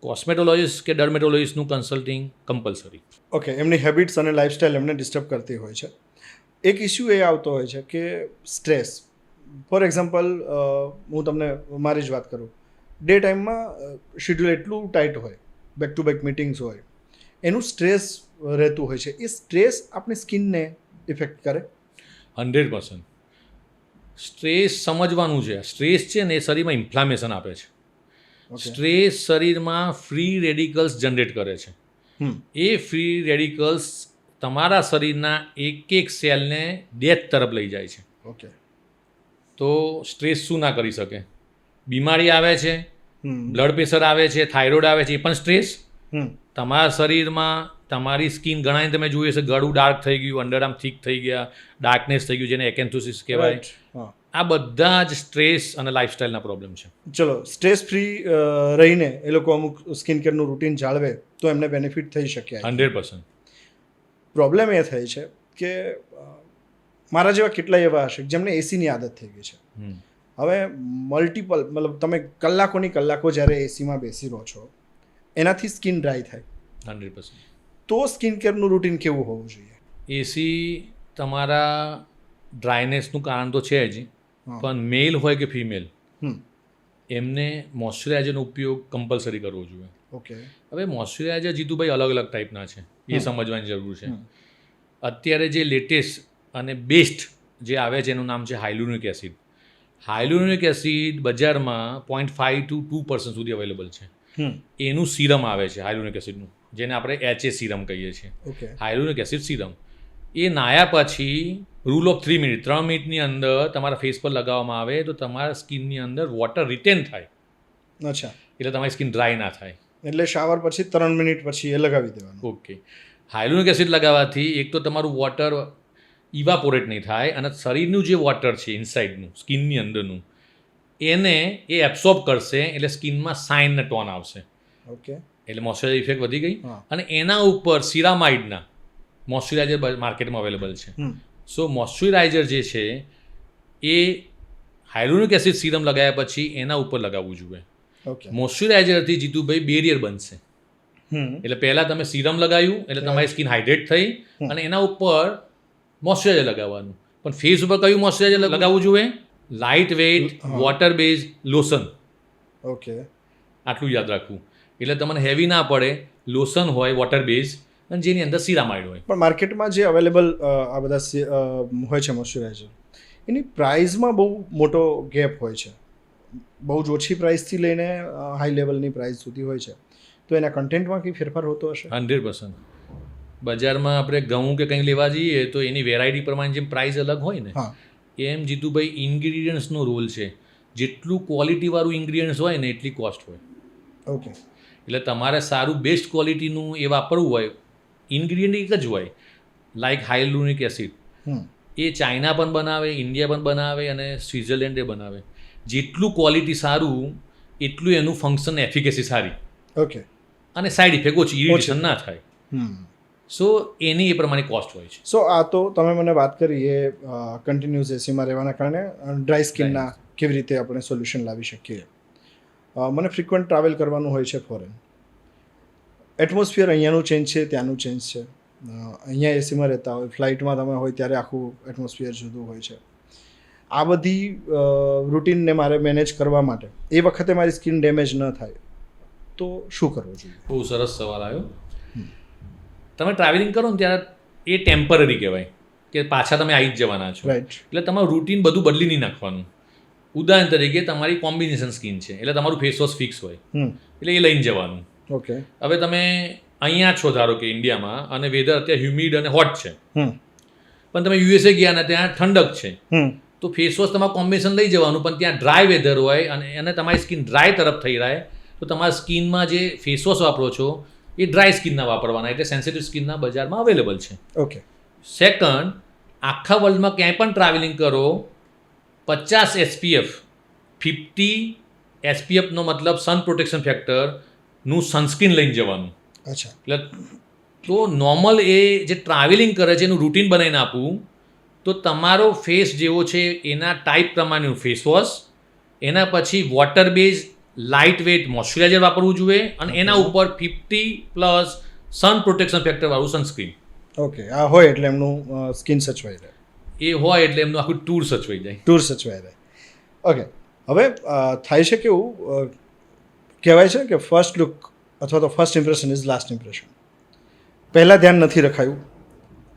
S2: કોસ્મેટોલોજીસ્ટ કે ડર્મેટોલોજીસ્ટનું કન્સલ્ટિંગ કમ્પલસરી.
S1: ઓકે, એમની હેબિટ્સ અને લાઇફસ્ટાઈલ એમને ડિસ્ટર્બ કરતી હોય છે. એક ઇસ્યુ એ આવતો હોય છે કે સ્ટ્રેસ. ફોર એક્ઝામ્પલ, હું તમને મારી જ વાત કરું, ડે ટાઈમમાં શેડ્યુલ એટલું ટાઈટ હોય, બેક ટુ બેક મિટિંગ્સ હોય, એનું સ્ટ્રેસ રહેતું હોય છે. એ સ્ટ્રેસ આપણી સ્કિનને ઇફેક્ટ કરે?
S2: 100%. સ્ટ્રેસ સમજવાનું છે. સ્ટ્રેસ છે ને એ શરીરમાં ઇન્ફ્લામેશન આપે છે. સ્ટ્રેસ શરીરમાં ફ્રી રેડિકલ્સ જનરેટ કરે છે. એ ફ્રી રેડિકલ્સ તમારા શરીરના એક સેલને ડેથ તરફ લઈ જાય છે.
S1: ઓકે,
S2: તો સ્ટ્રેસ શું ના કરી શકે? બીમારી આવે છે, બ્લડ પ્રેશર આવે છે, થાઇરોઇડ આવે છે, એ પણ સ્ટ્રેસ. તમારા શરીરમાં તમારી સ્કિન ઘણાને તમે જોયું હશે, ગળું ડાર્ક થઈ ગયું, અંડરઆર્મ થીક થઈ ગયા, ડાર્કનેસ થઈ ગયું, જેને એકેન્થોસિસ કહેવાય. આ બધા જ સ્ટ્રેસ અને લાઇફસ્ટાઈલના પ્રોબ્લેમ છે.
S1: ચલો, સ્ટ્રેસ ફ્રી રહીને એ લોકો અમુક સ્કિન કેરનું રૂટીન જાળવે તો એમને બેનિફિટ થઈ શકે.
S2: 100%.
S1: પ્રોબ્લેમ એ થાય છે કે મારા જેવા કેટલાય એવા હશે જેમને એસીની આદત થઈ ગઈ છે. હવે મલ્ટિપલ મતલબ તમે કલાકોની કલાકો જ્યારે એસીમાં બેસી રહો છો, એનાથી સ્કિન ડ્રાય થાય.
S2: 100%.
S1: તો સ્કિન કેરનું રૂટીન કેવું હોવું જોઈએ?
S2: એસી તમારા ડ્રાયનેસનું કારણ તો છે જ, પણ મેલ હોય કે ફિમેલ, એમને મોઇશ્ચરાઇઝરનો ઉપયોગ કમ્પલસરી કરવો જોઈએ.
S1: ઓકે.
S2: હવે મોઇશ્ચરાઇઝર જીતુભાઈ અલગ અલગ ટાઈપના છે, એ સમજવાની જરૂર છે. અત્યારે જે લેટેસ્ટ અને બેસ્ટ જે આવે છે એનું નામ છે હાઇલુરોનિક એસિડ. હાઇલુરોનિક એસિડ બજારમાં 0.5 to 2% સુધી અવેલેબલ છે. એનું સિરમ આવે છે હાઇલુરોનિક એસિડનું, જેને આપણે HA સિરમ કહીએ છીએ. હાઇલુરોનિક એસિડ સિરમ એ નાયા પછી રૂલ ઓફ 3 મિનિટ, 3 મિનિટની અંદર તમારા ફેસ પર લગાવવામાં આવે તો તમારા સ્કિનની અંદર વોટર રિટેન થાય.
S1: અચ્છા.
S2: એટલે તમારી સ્કિન ડ્રાય ના થાય.
S1: એટલે શાવર પછી 3 મિનિટ પછી એ લગાવી દેવાનું.
S2: ઓકે. હાઇલુરોનિક એસિડ લગાવવાથી એક તો તમારું વોટર ઇવાપોરેટ નહીં થાય અને શરીરનું જે વોટર છે ઇનસાઇડનું, સ્કિનની અંદરનું, એને એ એબ્સોર્બ કરશે એટલે સ્કિનમાં સાઇન ને ટોન આવશે.
S1: ઓકે.
S2: એટલે મોઇશ્ચરાઇઝર ઇફેક્ટ વધી ગઈ. અને એના ઉપર સિરામાઇડના મોઇશ્ચરાઇઝર માર્કેટમાં અવેલેબલ છે. સો મોઇશ્ચરાઇઝર જે છે એ હાઇલુરોનિક એસિડ સિરમ લગાવ્યા પછી એના ઉપર લગાવવું જોઈએ. મોઇશ્ચરાઇઝરથી જીતુભાઈ બેરિયર બનશે. એટલે પહેલાં તમે સિરમ લગાવ્યું એટલે તમારી સ્કિન હાઇડ્રેટ થઈ અને એના ઉપર મોઇશ્ચરાઇઝર લગાવવાનું. પણ ફેસ ઉપર કયું મોઇશ્ચરાઇઝર લગાવવું જોઈએ? Light weight water base lotion.
S1: Okay.
S2: આટલું યાદ રાખવું. એટલે તમને હેવી ના પડે, લોશન હોય વોટર બેઝ અને જેની અંદર સિરામાઇડ હોય.
S1: પણ માર્કેટમાં જે અવેલેબલ આ બધા હોય છે મોઇશ્ચરાઇઝર, એની પ્રાઇઝમાં બહુ મોટો ગેપ હોય છે. બહુ જ ઓછી પ્રાઇસથી લઈને હાઈ લેવલની પ્રાઇસ સુધી હોય છે. તો એના કન્ટેન્ટમાં કંઈ ફેરફાર હોતો હશે?
S2: 100%. બજારમાં આપણે ઘઉં કે કંઈ લેવા જઈએ તો એની વેરાયટી પ્રમાણે જેમ પ્રાઇસ અલગ હોય ને, એમ જીતુભાઈ ઇન્ગ્રીડિયન્ટ્સનો રોલ છે. જેટલું ક્વોલિટીવાળું ઇન્ગ્રીડિયન્ટ્સ હોય ને એટલી કોસ્ટ હોય.
S1: ઓકે.
S2: એટલે તમારે સારું બેસ્ટ ક્વોલિટીનું એ વાપરવું હોય, ઇન્ગ્રીડિયન્ટ એક જ હોય, લાઇક હાઇલુરોનિક એસિડ. એ ચાઇના પણ બનાવે, ઇન્ડિયા પણ બનાવે અને સ્વિટ્ઝરલેન્ડે બનાવે. જેટલું ક્વોલિટી સારું એટલું એનું ફંક્શન એફિકેસી સારી
S1: ઓકે
S2: અને સાઈડ ઇફેક્ટ ઓછી, ઇરિટેશન ના થાય. સો એની એ પ્રમાણે કોસ્ટ હોય છે.
S1: સો આ તો તમે મને વાત કરી એ કન્ટિન્યુઅસ એસીમાં રહેવાના કારણે ડ્રાય સ્કિનના કેવી રીતે આપણે સોલ્યુશન લાવી શકીએ. મને ફ્રિકવન્ટ ટ્રાવેલ કરવાનું હોય છે ફોરેન. એટમોસ્ફિયર અહીંયાનું ચેન્જ છે, ત્યાંનું ચેન્જ છે. અહીંયા એસીમાં રહેતા હોય, ફ્લાઇટમાં તમે હોય ત્યારે આખું એટમોસ્ફિયર જુદું હોય છે. આ બધી રૂટીનને મારે મેનેજ કરવા માટે એ વખતે મારી સ્કિન ડેમેજ ન થાય તો શું કરવું જોઈએ?
S2: બહુ સરસ સવાલ આવ્યો. તમે ટ્રાવેલિંગ કરો ને ત્યારે એ ટેમ્પરરી કહેવાય કે પાછા તમે આવી જ જવાના છો.
S1: રાઈટ.
S2: એટલે તમારું રૂટીન બધું બદલી નહીં નાખવાનું. ઉદાહરણ તરીકે તમારી કોમ્બિનેશન સ્કિન છે એટલે તમારું ફેસ વોશ ફિક્સ હોય એટલે એ લઈને જવાનું.
S1: ઓકે.
S2: હવે તમે અહીંયા છો ધારો કે ઇન્ડિયામાં અને વેધર અત્યારે હ્યુમિડ અને હોટ છે, પણ તમે યુએસએ ગયા ને ત્યાં ઠંડક છે, તો ફેસ વોશ તમારું કોમ્બિનેશન લઈ જવાનું, પણ ત્યાં ડ્રાય વેધર હોય અને તમારી સ્કિન ડ્રાય તરફ થઈ રહે તો તમારા સ્કિનમાં જે ફેસ વોશ વાપરો છો એ ડ્રાય સ્કિનના વાપરવાના, એટલે સેન્સિટિવ સ્કિનના બજારમાં અવેલેબલ છે.
S1: ઓકે.
S2: સેકન્ડ, આખા વર્લ્ડમાં ક્યાંય પણ ટ્રાવેલિંગ કરો 50 SPF 50 SPFનો મતલબ સન પ્રોટેક્શન ફેક્ટરનું સનસ્ક્રીન લઈને જવાનું.
S1: અચ્છા.
S2: એટલે તો નોર્મલ એ જે ટ્રાવેલિંગ કરે છે એનું રૂટીન બનાવીને આપવું તો તમારો ફેસ જેવો છે એના ટાઈપ પ્રમાણેનું ફેસ વોશ, એના પછી water base light weight moisturiser વાપરવું જોઈએ અને એના ઉપર 50+ સન પ્રોટેક્શન ફેક્ટરવાળું સનસ્ક્રીન.
S1: ઓકે. આ હોય એટલે એમનું સ્કિન સચવાઈ રહે.
S2: એ હોય એટલે એમનું આખું ટૂર સચવાઈ જાય.
S1: ટૂર સચવાઈ રહે. ઓકે. હવે થાય છે કેવું કહેવાય છે કે ફર્સ્ટ લુક અથવા તો first impression is last impression. પહેલાં ધ્યાન નથી રખાયું,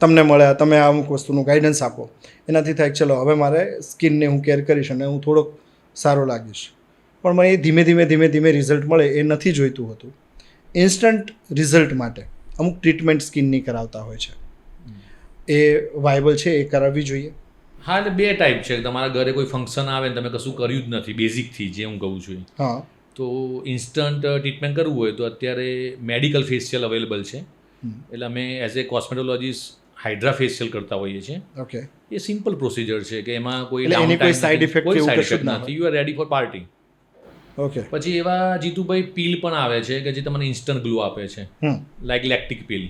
S1: તમને મળ્યા, તમે આ અમુક વસ્તુનું ગાઈડન્સ આપો, એનાથી થાય ચલો હવે મારે સ્કિનને હું કેર કરીશ અને હું થોડોક સારો લાગીશ. પણ મને એ ધીમે ધીમે રિઝલ્ટ મળે એ નથી જોઈતું હતું. ઇન્સ્ટન્ટ રિઝલ્ટ માટે અમુક ટ્રીટમેન્ટ સ્કિનની કરાવતા હોય છે. એ વાયબલ છે, એ કરાવવી જોઈએ?
S2: હા, એટલે બે ટાઈપ છે. તમારા ઘરે કોઈ ફંક્શન આવે ને તમે કશું કર્યું જ નથી બેઝિકથી, જે હું કહું છું,
S1: હા,
S2: તો ઇન્સ્ટન્ટ ટ્રીટમેન્ટ કરવું હોય તો અત્યારે મેડિકલ ફેશિયલ અવેલેબલ છે. એટલે અમે એઝ એ કોસ્મેટોલોજીસ્ટ હાઇડ્રા ફેશિયલ કરતા હોઈએ છીએ.
S1: ઓકે.
S2: એ સિમ્પલ પ્રોસિજર છે કે એમાં કોઈ
S1: એની કોઈ સાઇડ ઇફેક્ટ
S2: કોઈ
S1: એવું
S2: સાઇડ
S1: કશું
S2: ઇફેક્ટ
S1: જ
S2: નથી. You are ready for party.
S1: Okay.
S2: પછી એવા જીતુભાઈ પીલ પણ આવે છે કે જે તમને ઇન્સ્ટન્ટ ગ્લો આપે છે, લાઈક લેક્ટિક પીલ.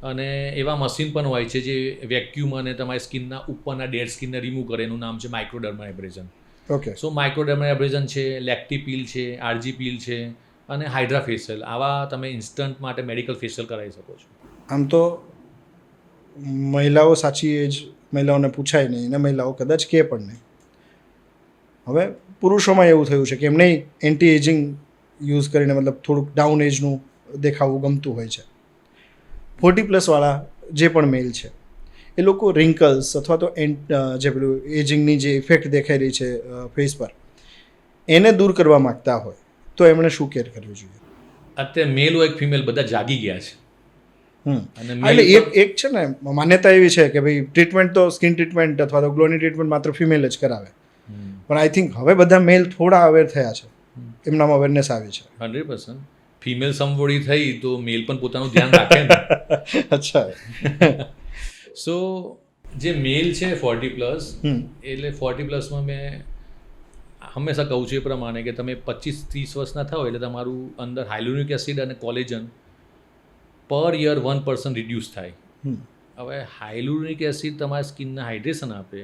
S2: અને એવા મશીન પણ હોય છે જે વેક્યુમ અને તમારી સ્કિનના ઉપરના ડેડ સ્કિનને રિમૂવ કરે. એનું નામ છે માઇક્રોડર્મા એબ્રેઝન.
S1: ઓકે.
S2: સો માઇક્રોડર્મા એબ્રેઝન છે, લેક્ટી પીલ છે, આરજી પીલ છે અને હાઇડ્રા ફેશિયલ, આવા તમે ઇન્સ્ટન્ટ માટે મેડિકલ ફેશિયલ કરાવી શકો છો.
S1: આમ તો મહિલાઓ સાચી એજ મહિલાઓને પૂછાય નહીં અને મહિલાઓ કદાચ કહે પણ નહીં. હવે પુરુષોમાં એવું થયું છે કે એમને એન્ટી એજિંગ યુઝ કરીને મતલબ થોડુંક ડાઉન એજનું દેખાવું ગમતું હોય છે. 40+ વાળા જે પણ મેલ છે એ લોકો રિંકલ્સ અથવા તો જે પેલું એજિંગની જે ઇફેક્ટ દેખાઈ રહી છે ફેસ પર એને દૂર કરવા માગતા હોય તો એમણે શું કેર કરવી જોઈએ?
S2: અત્યારે મેલ હોય કે ફિમેલ બધા જાગી ગયા છે.
S1: એટલે એક છે ને માન્યતા એવી છે કે ભાઈ ટ્રીટમેન્ટ તો સ્કિન ટ્રીટમેન્ટ અથવા તો ગ્લોની ટ્રીટમેન્ટ માત્ર ફિમેલ જ કરાવે. પણ આઈ થિંક હવે બધા મેલ થોડા અવેર થયા છે, એમનામાં અવેરનેસ આવી છે.
S2: 100% ફિમેલ સમવોડી થઈ તો મેલ પણ પોતાનું ધ્યાન રાખે ને.
S1: અચ્છા.
S2: સો જે મેલ છે 40+, એટલે 40+માં મેં હંમેશા કહું છું એ પ્રમાણે કે તમે 25-30 વર્ષના થાઓ એટલે તમારું અંદર હાઇલ્યુરોનિક એસિડ અને કોલેજન પર યર 1% રિડ્યુસ થાય. હવે હાઇલ્યુરોનિક એસિડ તમારી સ્કિનને હાઇડ્રેશન આપે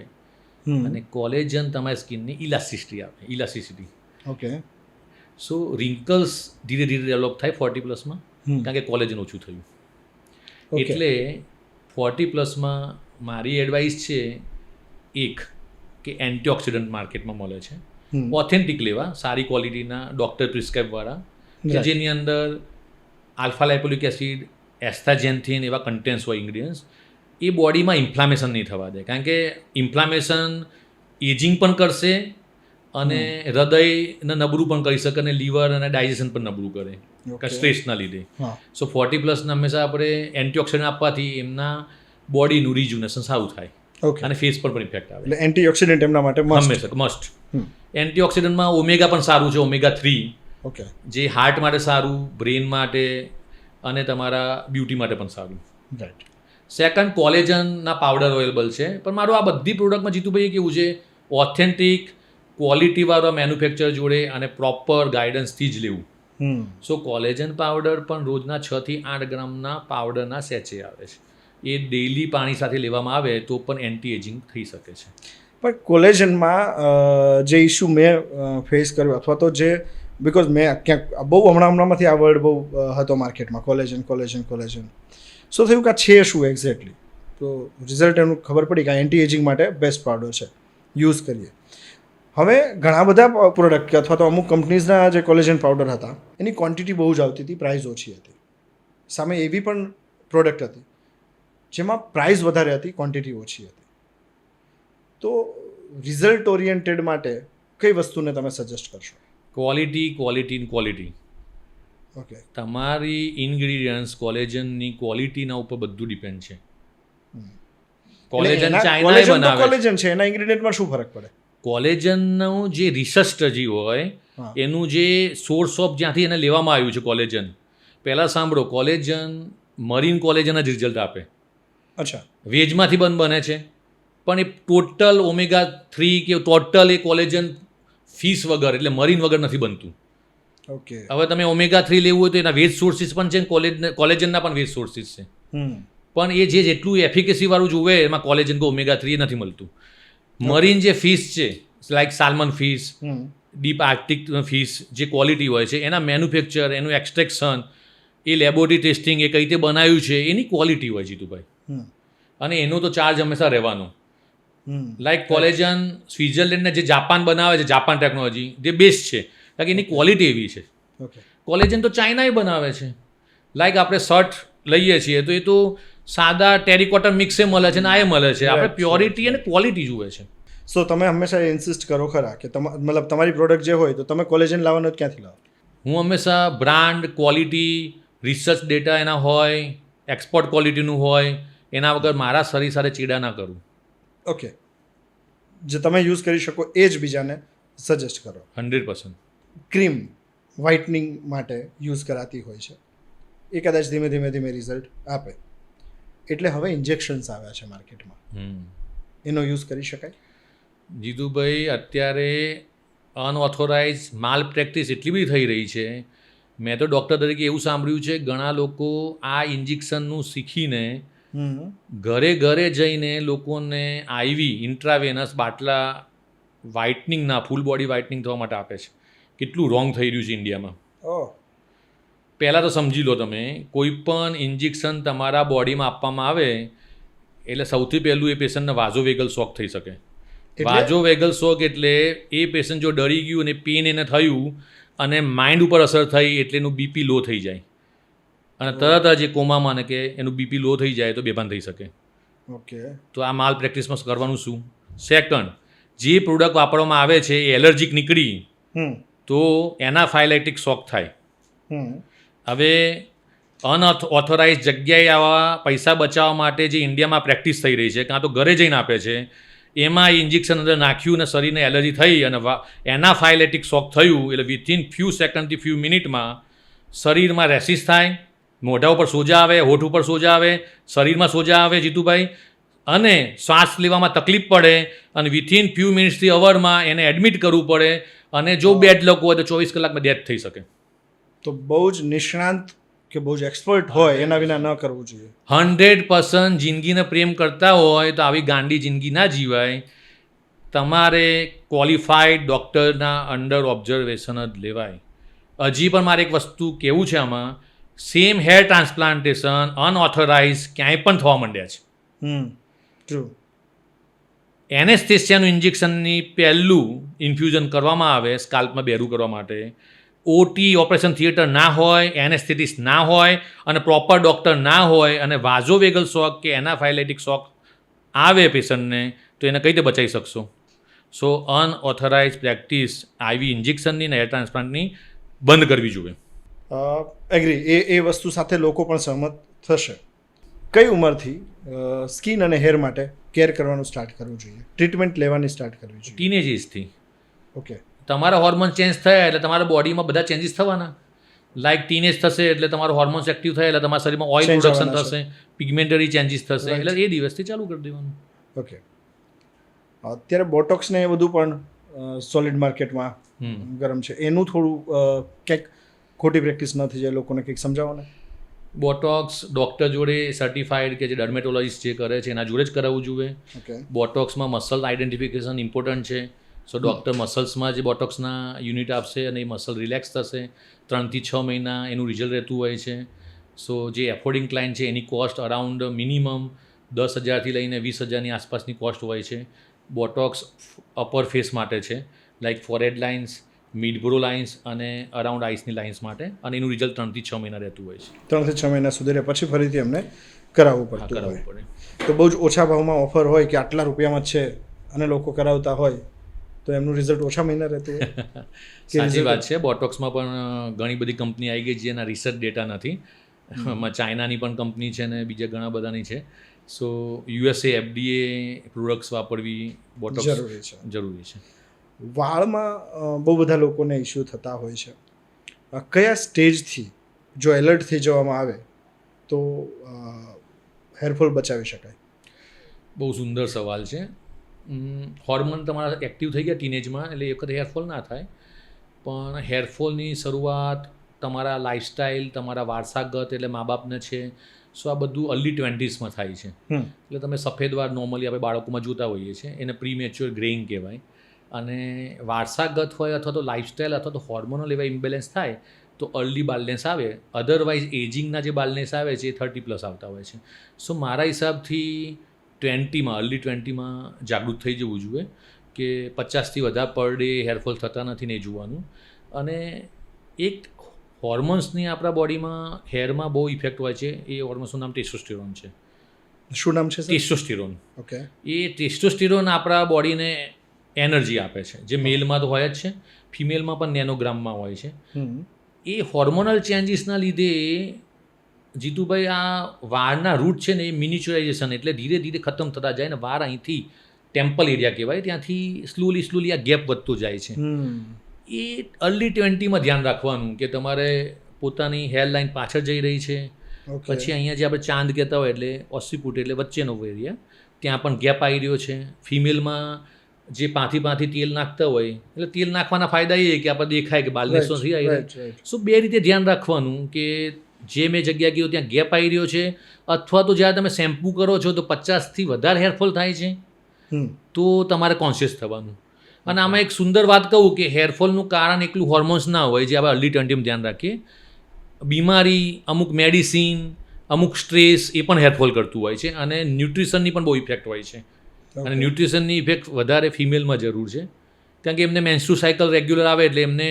S2: અને કોલેજન તમારી સ્કિનની ઇલાસ્ટિસિટી.
S1: ઓકે.
S2: સો રિંકલ્સ ધીરે ધીરે ડેવલપ થાય 40+માં કારણ કે કોલેજન ઓછું થયું. એટલે 40+માં મારી એડવાઇસ છે એક કે એન્ટીઓક્સિડન્ટ માર્કેટમાં મળે છે, ઓથેન્ટિક લેવા, સારી ક્વોલિટીના ડૉક્ટર પ્રિસ્ક્રાઇબવાળા કે જેની અંદર આલ્ફા લાઇપોલિક એસિડ, એસ્થાજેન્થિન એવા કન્ટેન્ટ્સ હોય ઇન્ગ્રીડિયન્ટ્સ. એ બોડીમાં ઇન્ફ્લામેશન નહીં થવા દે, કારણ કે ઇન્ફ્લામેશન એજિંગ પણ કરશે અને હૃદયને નબળું પણ કરી શકે અને લીવર અને ડાયજેશન પણ નબળું કરે સ્ટ્રેસના લીધે. સો 40+ને હંમેશા આપણે એન્ટીઓક્સિડન્ટ આપવાથી એમના બોડીનું રિજ્યુનેશન સારું થાય અને ફેસ પર પણ ઇફેક્ટ આવે.
S1: એટલે એન્ટીઓક્સિડન્ટ એમના માટે
S2: હંમેશા મસ્ટ. એન્ટીઓક્સિડન્ટમાં ઓમેગા પણ સારું છે, omega-3.
S1: ઓકે.
S2: જે હાર્ટ માટે સારું, બ્રેન માટે અને તમારા બ્યુટી માટે પણ સારું.
S1: રાઈટ.
S2: સેકન્ડ કોલેજનના પાવડર અવેલેબલ છે. પણ મારું આ બધી પ્રોડક્ટમાં જીતુભાઈ કેવું છે, ઓથેન્ટિક ક્વોલિટીવાળા મેન્યુફેક્ચર જોડે અને પ્રોપર ગાઈડન્સથી જ લેવું. સો કોલેજન પાવડર પણ રોજના 6 થી 8 ગ્રામના પાવડરના સેચે આવે છે. એ ડેઇલી પાણી સાથે લેવામાં આવે તો પણ એન્ટી એજિંગ થઈ શકે છે.
S1: પણ કોલેજનમાં જે ઇસ્યુ મેં ફેસ કર્યો અથવા તો જે બિકોઝ મેં ક્યાંક બહુ હમણાંમાંથી આ વર્ડ બહુ હતો માર્કેટમાં, કોલેજન. સો થયું કે આ છે શું એક્ઝેક્ટલી? તો રિઝલ્ટ એનું ખબર પડી કે આ એન્ટી એજિંગ માટે બેસ્ટ પાવડર છે, યુઝ કરીએ. હવે ઘણા બધા પ્રોડક્ટ અથવા તો અમુક કંપનીઝના જે કોલેજન પાવડર હતા એની ક્વોન્ટિટી બહુ જ આવતી હતી, પ્રાઇસ ઓછી હતી. સામે એવી પણ પ્રોડક્ટ હતી જેમાં પ્રાઇસ વધારે હતી, ક્વોન્ટિટી ઓછી હતી. તો રિઝલ્ટ ઓરિએન્ટેડ માટે કઈ વસ્તુને તમે સજેસ્ટ કરશો?
S2: ક્વોલિટી.
S1: ઓકે.
S2: તમારી ઇન્ગ્રીડિયન્ટ્સ કોલેજનની ક્વોલિટીના ઉપર બધું ડિપેન્ડ છે. કોલેજન ચાઇનાએ બનાવે
S1: કોલેજન છે, એના ઇન્ગ્રીડિયન્ટમાં શું ફરક પડે?
S2: કોલેજનનું જે રિસર્ચ સ્ટડી હોય એનું જે સોર્સ ઓફ જ્યાંથી એને લેવામાં આવ્યું છે કોલેજન, પહેલાં સાંભળો, કોલેજન મરીન કોલેજન જ રિઝલ્ટ આપે.
S1: અચ્છા.
S2: વેજમાંથી બને છે, પણ એ ટોટલ omega-3 કે ટોટલ એ કોલેજન ફિશ વગર એટલે મરીન વગર નથી બનતું.
S1: ઓકે.
S2: હવે તમે omega-3 લેવું હોય તો એના વેજ સોર્સિસ પણ છે, કોલેજનના પણ વેજ સોર્સિસ છે. પણ એ જેટલું એફિકેસીવાળું જોવે એમાં કોલેજન કે omega-3 નથી મળતું. મરીન જે ફિશ છે, like salmon fish, deep Arctic fish, જે ક્વોલિટી હોય છે એના મેન્યુફેક્ચર, એનું એક્સટ્રેક્શન, એ લેબોરેટરી ટેસ્ટિંગ, એ કઈ રીતે બનાવ્યું છે એની ક્વોલિટી હોય જીતુભાઈ. અને એનો તો ચાર્જ હંમેશા રહેવાનો. લાઈક કોલેજન સ્વિટ્ઝરલેન્ડને જે જાપાન બનાવે છે, જાપાન ટેકનોલોજી, જે બેસ્ટ છે કારણ કે એની ક્વોલિટી એવી છે. કોલેજન તો ચાઇનાએ બનાવે છે. લાઈક આપણે શર્ટ લઈએ છીએ તો એ તો સાદા ટેરિકોટર મિક્સે મળે છે ને આ મળે છે. આપણે પ્યોરિટી અને ક્વોલિટી જુએ છે.
S1: સો તમે હંમેશા ઇન્સિસ્ટ કરો ખરા કે મતલબ તમારી પ્રોડક્ટ જે હોય તો તમે કોલેજન લાવવાનો ક્યાંથી લાવો?
S2: હું હંમેશા બ્રાન્ડ, ક્વોલિટી, રિસર્ચ ડેટા એના હોય, એક્સપોર્ટ ક્વોલિટીનું હોય, એના વગર મારા શરીર સાથે ચીડા ના કરું.
S1: ઓકે. જે તમે યુઝ કરી શકો એ જ બીજાને સજેસ્ટ કરો.
S2: 100%.
S1: ક્રીમ વ્હાઇટનિંગ માટે યુઝ કરાતી હોય છે, એ કદાચ ધીમે ધીમે રિઝલ્ટ આપે. એટલે હવે ઇન્જેક્શન્સ આવ્યા છે માર્કેટમાં, એનો યુઝ કરી શકાય?
S2: જીતુભાઈ, અત્યારે અનઓથોરાઇઝ માલ પ્રેક્ટિસ એટલી બધી થઈ રહી છે. મેં તો ડૉક્ટર તરીકે એવું સાંભળ્યું છે, ઘણા લોકો આ ઇન્જેક્શનનું શીખીને ઘરે જઈને લોકોને આઈવી ઇન્ટ્રાવેનસ બાટલા વ્હાઇટનિંગના, ફૂલ બોડી વ્હાઇટનિંગ થવા માટે આપે છે. કેટલું રોંગ થઈ રહ્યું છે ઇન્ડિયામાં. પહેલાં તો સમજી લો, તમે કોઈ પણ ઇન્જેક્શન તમારા બોડીમાં આપવામાં આવે એટલે સૌથી પહેલું એ પેશન્ટને વાઝોવેગલ શોક થઈ શકે. વાઝોવેગલ શોક એટલે એ પેશન્ટ જો ડરી ગયું અને પેન એને થયું અને માઇન્ડ ઉપર અસર થઈ એટલે એનું બીપી લો થઈ જાય અને તરત જ એ કોમામાં કે એનું બીપી લો થઈ જાય તો બેભાન થઈ શકે.
S1: ઓકે.
S2: તો આ માલ પ્રેક્ટિસમાં કરવાનું શું? સેકન્ડ, જે પ્રોડક્ટ વાપરવામાં આવે છે એ એલર્જીક નીકળી તો એનાફાઇલેક્ટિક શોક થાય. હવે અનઓથોરાઇઝ જગ્યાએ આવા પૈસા બચાવવા માટે જે ઇન્ડિયામાં પ્રેક્ટિસ થઈ રહી છે, કાં તો ઘરે જઈને આપે છે, એમાં ઇન્જેક્શન અંદર નાખ્યું અને શરીરને એલર્જી થઈ અને એનાફાઇલેટિક શોક થયું એટલે વિથિન ફ્યુ સેકન્ડથી ફ્યુ મિનિટમાં શરીરમાં રેસિસ થાય, મોઢા ઉપર સોજા આવે, હોઠ ઉપર સોજા આવે, શરીરમાં સોજા આવે જીતુભાઈ, અને શ્વાસ લેવામાં તકલીફ પડે અને વિથિન ફ્યુ મિનિટ્સથી અવરમાં એને એડમિટ કરવું પડે અને જો બેડ લક હોય તો 24 કલાકમાં ડેથ થઈ શકે.
S1: તો બહુ જ નિષ્ણાંત કે બહુ જ એક્સપર્ટ હોય એના વિના ન કરવું જોઈએ.
S2: 100% જિંદગીને પ્રેમ કરતા હોય તો આવી ગાંડી જિંદગી ના જીવાય. તમારે ક્વોલિફાઈડ ડૉક્ટરના અંડર ઓબ્ઝર્વેશન જ લેવાય. હજી પણ મારે એક વસ્તુ કહેવું છે આમાં, સેમ હેર ટ્રાન્સપ્લાન્ટેશન અનઓથોરાઇઝ ક્યાંય પણ થવા માંડ્યા છે.
S1: ટ્રુ.
S2: એનેસ્થેસિયાનું ઇન્જેક્શનની પહેલું ઇન્ફ્યુઝન કરવામાં આવે સ્કાલ્પમાં બેરું કરવા માટે. ઓટી ઓપરેશન થિયેટર ના હોય, એનેસ્થેટિસ્ટ ના હોય અને પ્રોપર ડૉક્ટર ના હોય અને વાઝોવેગલ શોક કે એનાફાઇલેટિક શોક આવે પેશન્ટને તો એને કઈ રીતે બચાવી શકશો? સો અનઓથોરાઇઝ પ્રેક્ટિસ આઈવી ઇન્જેક્શનની ને હેર ટ્રાન્સપ્લાન્ટની બંધ કરવી જોઈએ.
S1: એગ્રી. એ વસ્તુ સાથે લોકો પણ સહમત થશે. કઈ ઉંમરથી સ્કિન અને હેર માટે કેર કરવાનું સ્ટાર્ટ કરવું જોઈએ, ટ્રીટમેન્ટ લેવાની સ્ટાર્ટ કરવી જોઈએ?
S2: ટીનેજ એજથી.
S1: ઓકે.
S2: તમારા હોર્મોન ચેન્જ થયા એટલે તમારા બોડીમાં બધા ચેન્જીસ થવાના. લાઈક ટીનેજ થશે એટલે તમારો હોર્મોન્સ એક્ટિવ થાય એટલે તમારા શરીરમાં ઓઇલ
S1: Change
S2: પ્રોડક્શન
S1: આવવાના
S2: થશે, પિગમેન્ટરી ચેન્જીસ થશે,
S1: Right.
S2: એટલે એ દિવસથી ચાલુ કરી દેવાનું.
S1: ઓકે, અત્યારે બોટોક્સ ને એ બધું પણ સોલિડ માર્કેટમાં ગરમ છે, એનું થોડું ક્યાંક ખોટી પ્રેક્ટિસ ન થઈ જાય, લોકોને કંઈક સમજાવો ને.
S2: બોટોક્સ ડૉક્ટર જોડે સર્ટિફાઈડ કે જે ડર્મેટોલોજીસ્ટ જે કરે છે એના જોડે જ કરાવવું જોઈએ.
S1: ઓકે,
S2: બોટોક્સમાં મસલ આઇડેન્ટિફિકેશન ઇમ્પોર્ટન્ટ છે. સો ડૉક્ટર મસલ્સમાં જે બોટોક્સના યુનિટ આપશે અને એ મસલ રિલેક્સ થશે. 3 થી 6 મહિના એનું રિઝલ્ટ રહેતું હોય છે. સો જે એફોર્ડિંગ ક્લાયન્ટ છે એની કોસ્ટ અરાઉન્ડ મિનિમમ 10,000થી લઈને 20,000ની આસપાસની કોસ્ટ હોય છે. બોટોક્સ અપર ફેસ માટે છે, લાઇક ફોરહેડ લાઇન્સ, મિડબ્રો લાઇન્સ અને અરાઉન્ડ આઈસની લાઇન્સ માટે, અને એનું રિઝલ્ટ 3 થી 6 મહિના રહેતું હોય છે.
S1: 3 થી 6 મહિના સુધી રહે પછી ફરીથી એમને કરાવવું
S2: હા,
S1: પડતું
S2: કરાવવું
S1: હોય.
S2: પડે.
S1: તો બહુ જ ઓછા ભાવમાં ઓફર હોય કે આટલા રૂપિયામાં જ છે અને લોકો કરાવતા હોય તો એમનું રિઝલ્ટ ઓછા મહિના રહેતું હોય.
S2: સાચી વાત છે. બોટોક્સમાં પણ ઘણી બધી કંપની આવી ગઈ જેના રિસર્ચ ડેટા નથી. ચાઇનાની પણ કંપની છે ને બીજા ઘણા બધાની છે. સો યુએસએ FDA પ્રોડક્ટ્સ વાપરવી બોટોક્સ
S1: જરૂરી છે.
S2: જરૂરી છે.
S1: વાળમાં બહુ બધા લોકોને ઇસ્યુ થતા હોય છે. કયા સ્ટેજથી જો એલર્ટ થઈ જવામાં આવે તો હેરફોલ બચાવી શકાય?
S2: બહુ સુંદર સવાલ છે. હોર્મોન તમારા એક્ટિવ થઈ ગયા ટીનેજમાં એટલે એક વખત હેરફોલ ના થાય, પણ હેરફોલની શરૂઆત તમારા લાઇફસ્ટાઇલ, તમારા વારસાગત એટલે મા બાપને છે. સો આ બધું અર્લી 20sમાં થાય છે. એટલે તમે સફેદ વાળ નોર્મલી આપણે બાળકોમાં જોતા હોઈએ છીએ, એને પ્રીમેચ્યોર ગ્રેઇંગ કહેવાય. અને વારસાગત હોય અથવા તો લાઇફસ્ટાઇલ અથવા તો હોર્મોનલ એવા ઇમ્બેલેન્સ થાય તો અર્લી બાલનેસ આવે. અધરવાઇઝ એજિંગના જે બાલનેસ આવે છે એ 30+ આવતા હોય છે. સો મારા હિસાબથી 20માં, અર્લી 20માં જાગૃત થઈ જવું જોઈએ કે 50થી વધારે પર ડે હેરફોલ થતા નથી ને એ જોવાનું. અને એક હોર્મોન્સની આપણા બોડીમાં હેરમાં બહુ ઇફેક્ટ હોય છે. એ હોર્મોન્સનું નામ ટેસ્ટોસ્ટેરોન છે.
S1: શું નામ છે સર?
S2: ટેસ્ટોસ્ટેરોન.
S1: ઓકે,
S2: એ ટેસ્ટોસ્ટેરોન આપણા બોડીને એનર્જી આપે છે, જે મેલમાં તો હોય જ છે, ફિમેલમાં પણ નેનોગ્રામમાં હોય છે. એ હોર્મોનલ ચેન્જીસના લીધે જીતુભાઈ આ વાળના રૂટ છે ને એ મિનિચ્યુરાઇઝેશન એટલે ધીરે ધીરે ખતમ થતા જાય ને વાળ અહીંથી ટેમ્પલ એરિયા કહેવાય ત્યાંથી સ્લોલી આ ગેપ વધતો જાય છે. એ અર્લી 20માં ધ્યાન રાખવાનું કે તમારે પોતાની હેર લાઇન પાછળ જઈ રહી છે. પછી અહીંયા જે આપણે ચાંદ કહેતા હોય એટલે ઓસિપુટ એટલે વચ્ચેનો એરિયા, ત્યાં પણ ગેપ આવી રહ્યો છે. ફિમેલમાં જે પાંથી તેલ નાખતા હોય એટલે તેલ નાખવાના ફાયદા એ કે આપણે દેખાય કે બાલનેસ નથી આવી રહી. સો બે રીતે ધ્યાન રાખવાનું કે જે મેં જગ્યા ગયો ત્યાં ગેપ આવી રહ્યો છે, અથવા તો જ્યારે તમે શેમ્પૂ કરો છો તો 50થી વધારે હેરફોલ થાય છે તો તમારે કોન્શિયસ થવાનું. અને આમાં એક સુંદર વાત કહું કે હેરફોલનું કારણ એકલું હોર્મોન્સ ના હોય જે આપણે અર્લી 20માં ધ્યાન રાખીએ. બીમારી, અમુક મેડિસિન, અમુક સ્ટ્રેસ એ પણ હેરફોલ કરતું હોય છે. અને ન્યુટ્રિશનની પણ બહુ ઇફેક્ટ હોય છે. અને ન્યુટ્રિશનની ઇફેક્ટ વધારે ફિમેલમાં જરૂર છે, કારણ કે એમને મેન્સ્ટ્રુઅલ સાયકલ રેગ્યુલર આવે એટલે એમને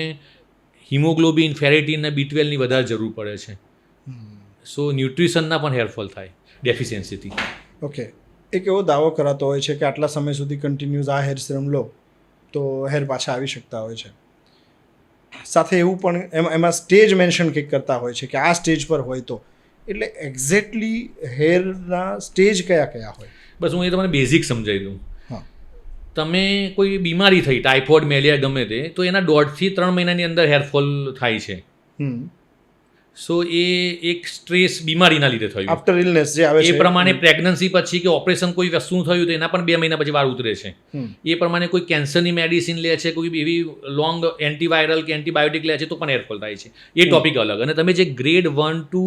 S2: હિમોગ્લોબિન, ફેરેટિન અને B12ની વધારે જરૂર પડે છે. સો ન્યુટ્રિશનના પણ હેરફોલ થાય ડેફિશિયન્સીથી.
S1: ઓકે, એક એવો દાવો કરાતો હોય છે કે આટલા સમય સુધી કન્ટિન્યુઅસ આ હેર સિરમ લો તો હેર પાછા આવી શકતા હોય છે. સાથે એવું પણ એમાં સ્ટેજ મેન્શન કંઈક કરતા હોય છે કે આ સ્ટેજ પર હોય તો, એટલે એક્ઝેક્ટલી હેરના સ્ટેજ કયા કયા હોય?
S2: બસ હું એ તમને બેઝિક સમજાવી દઉં.
S1: હા,
S2: તમે કોઈ બીમારી થઈ, ટાઇફોઇડ, મેલેરિયા ગમે તે, તો એના 1.5 થી 3 મહિનાની અંદર હેરફોલ થાય છે. સો એ એક સ્ટ્રેસ બીમારીના લીધે થયું.
S1: આફ્ટર ઇલનેસ જે આવે છે
S2: એ પ્રમાણે પ્રેગ્નન્સી પછી કે ઓપરેશન કોઈ વસ્તુનું થયું તો એના પણ 2 મહિના પછી વાળ ઉતરે છે. એ પ્રમાણે કોઈ કેન્સરની મેડિસિન લે છે, કોઈ એવી લોંગ એન્ટીવાયરલ કે એન્ટીબાયોટિક લે છે તો પણ હેરફોલ થાય છે. એ ટોપિક અલગ. અને તમે જે ગ્રેડ 1 to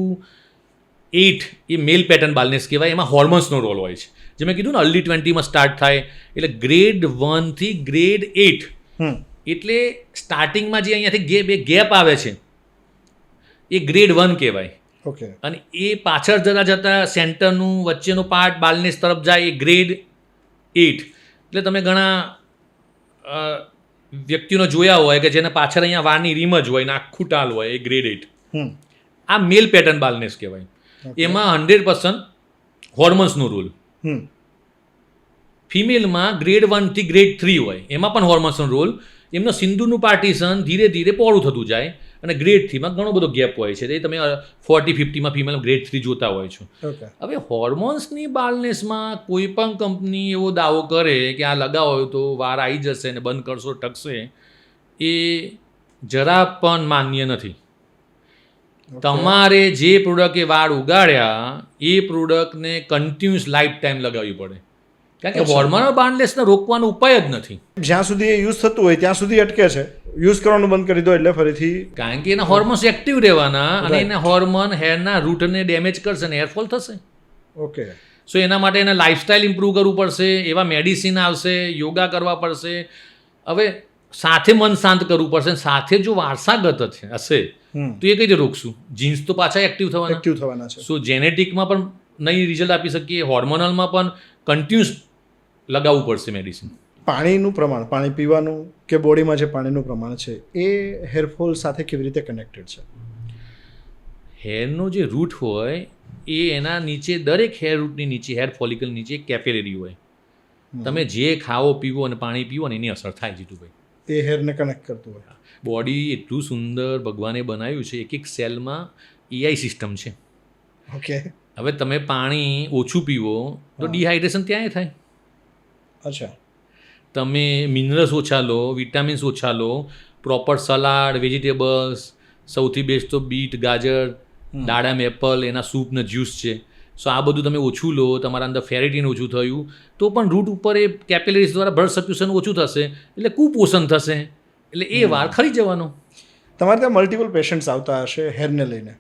S2: 8 એ મેલ પેટર્ન બાલનેસ કહેવાય, એમાં હોર્મોન્સનો રોલ હોય છે. જે મેં કીધું ને અર્લી 20માં સ્ટાર્ટ થાય એટલે ગ્રેડ 1 થી ગ્રેડ 8 એટલે સ્ટાર્ટિંગમાં જે અહીંયાથી ગેપ આવે છે એ ગ્રેડ 1 કહેવાય.
S1: ઓકે,
S2: અને એ પાછળ જતાં સેન્ટરનું વચ્ચેનો પાર્ટ બાલનેસ તરફ જાય એ ગ્રેડ 8. એટલે તમે ઘણા વ્યક્તિઓને જોયા હોય કે જેને પાછળ અહીંયા વાળની રીમ જ હોય ને આખું ટાલ હોય, એ ગ્રેડ 8. આ મેલ પેટર્ન બાલનેસ કહેવાય. એમાં 100% હોર્મોન્સનો રોલ. ફિમેલમાં ગ્રેડ 1 થી ગ્રેડ 3 હોય, એમાં પણ હોર્મોન્સનો રોલ. એમનો સિંદૂરનું પાર્ટીશન ધીરે ધીરે પહોળું થતું જાય અને ગ્રેડ 3માં ઘણો બધો ગેપ હોય છે. એ તમે 40-50માં ફિમેલ ગ્રેડ 3 જોતા હોય છો. હવે હોર્મોન્સની બાલનેસમાં કોઈ પણ કંપની એવો દાવો કરે કે આ લગાવો તો વાર આવી જશે ને બંધ કરશો ટકશે, એ જરા પણ માન્ય નથી. તમારે જે પ્રોડક્ટ એ વાળ ઉગાડ્યા એ પ્રોડક્ટને કન્ટિન્યુઅસ લાઈફ ટાઈમ લગાવવી પડે, કારણ કે હોર્મોનલ બાર્નલેસને રોકવાનો ઉપાય જ નથી.
S1: જ્યાં સુધી એ યુઝ થતું હોય ત્યાં સુધી અટકે છે, યુઝ કરવાનું બંધ કરી દો એટલે ફરીથી,
S2: કારણ કે એના હોર્મોન્સ એક્ટિવ રહેવાના અને એના હોર્મોન હેરના રૂટને ડેમેજ કરશે ને હેરફોલ થશે.
S1: ઓકે.
S2: સો એના માટે એને લાઇફસ્ટાઇલ ઇમ્પ્રૂવ કરવું પડશે, એવા મેડિસિન આવશે, યોગા કરવા પડશે. હવે સાથે મન શાંત કરવું પડશે, સાથે જો વારસાગત હશે તો એ કઈ રીતે રોકશું? જીન્સ તો પાછા એક્ટિવ થવાના છે. સો જેનેટિકમાં પણ નહીં રિઝલ્ટ આપી શકીએ, હોર્મોનલમાં પણ કન્ટિન્યુઅસ લગાવવું પડશે મેડિસિન.
S1: પાણીનું પ્રમાણ, પાણી પીવાનું કે બોડીમાં જે પાણીનું પ્રમાણ છે એ હેરફોલ સાથે કેવી રીતે કનેક્ટેડ છે?
S2: હેરનો જે રૂટ હોય એ એના નીચે, દરેક હેર રૂટની નીચે, હેર ફોલિકલ નીચે એક કેપિલરી હોય. તમે જે ખાઓ પીવો અને પાણી પીવો ને એની અસર થાય. જીતુભાઈ,
S1: એ હેરને કનેક્ટ કરતું હોય.
S2: બોડી એટલું સુંદર ભગવાને બનાવ્યું છે, એક એક સેલમાં એઆઈ સિસ્ટમ છે.
S1: ઓકે.
S2: હવે તમે પાણી ઓછું પીવો તો ડિહાઇડ્રેશન ત્યાંય થાય.
S1: અચ્છા.
S2: તમે મિનરલ્સ ઓછા લો, વિટામિન્સ ઓછા લો, પ્રોપર સલાડ, વેજીટેબલ્સ, સૌથી બેસ્ટ તો બીટ, ગાજર, દાડમ, એપલ, એના સૂપ ને જ્યુસ છે. સો આ બધું તમે ઓછું લો, તમારા અંદર ફેરેટીન ઓછું થયું તો પણ રૂટ ઉપર એ કેપિલરીઝ દ્વારા બ્લડ સર્ક્યુલેશન ઓછું થશે, એટલે કુપોષણ થશે, એટલે એ વાળ ખરી જવાનો.
S1: તમારે ત્યાં મલ્ટિપલ પેશન્ટ્સ આવતા હશે હેરને લઈને,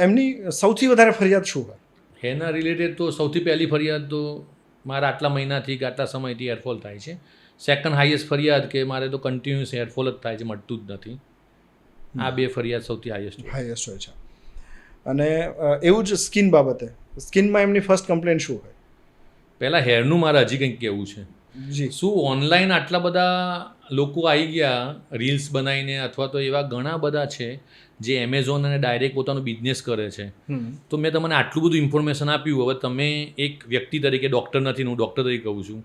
S1: એમની સૌથી વધારે ફરિયાદ શું હોય?
S2: હેરના રિલેટેડ તો સૌથી પહેલી ફરિયાદ તો મારા આટલા મહિનાથી કે આટલા સમયથી હેરફોલ થાય છે. સેકન્ડ હાઈએસ્ટ ફરિયાદ કે મારે તો કન્ટિન્યુઅસ હેરફોલ જ થાય છે, મટતું જ નથી. આ બે ફરિયાદ સૌથી હાઈએસ્ટ
S1: હોય છે. અને એવું જ સ્કિન બાબતે, સ્કિનમાં એમની ફર્સ્ટ કમ્પ્લેન શું હોય?
S2: પહેલાં હેરનું મારે હજી કંઈક કહેવું છે.
S1: જી.
S2: શું ઓનલાઈન આટલા બધા લોકો આવી ગયા રીલ્સ બનાવીને, અથવા તો એવા ઘણા બધા છે જે એમેઝોન અને ડાયરેક્ટ પોતાનો બિઝનેસ કરે છે. તો મેં તમને આટલું બધું ઇન્ફોર્મેશન આપ્યું. હવે તમે એક વ્યક્તિ તરીકે, ડૉક્ટર નથી, હું ડૉક્ટર તરીકે કહું છું,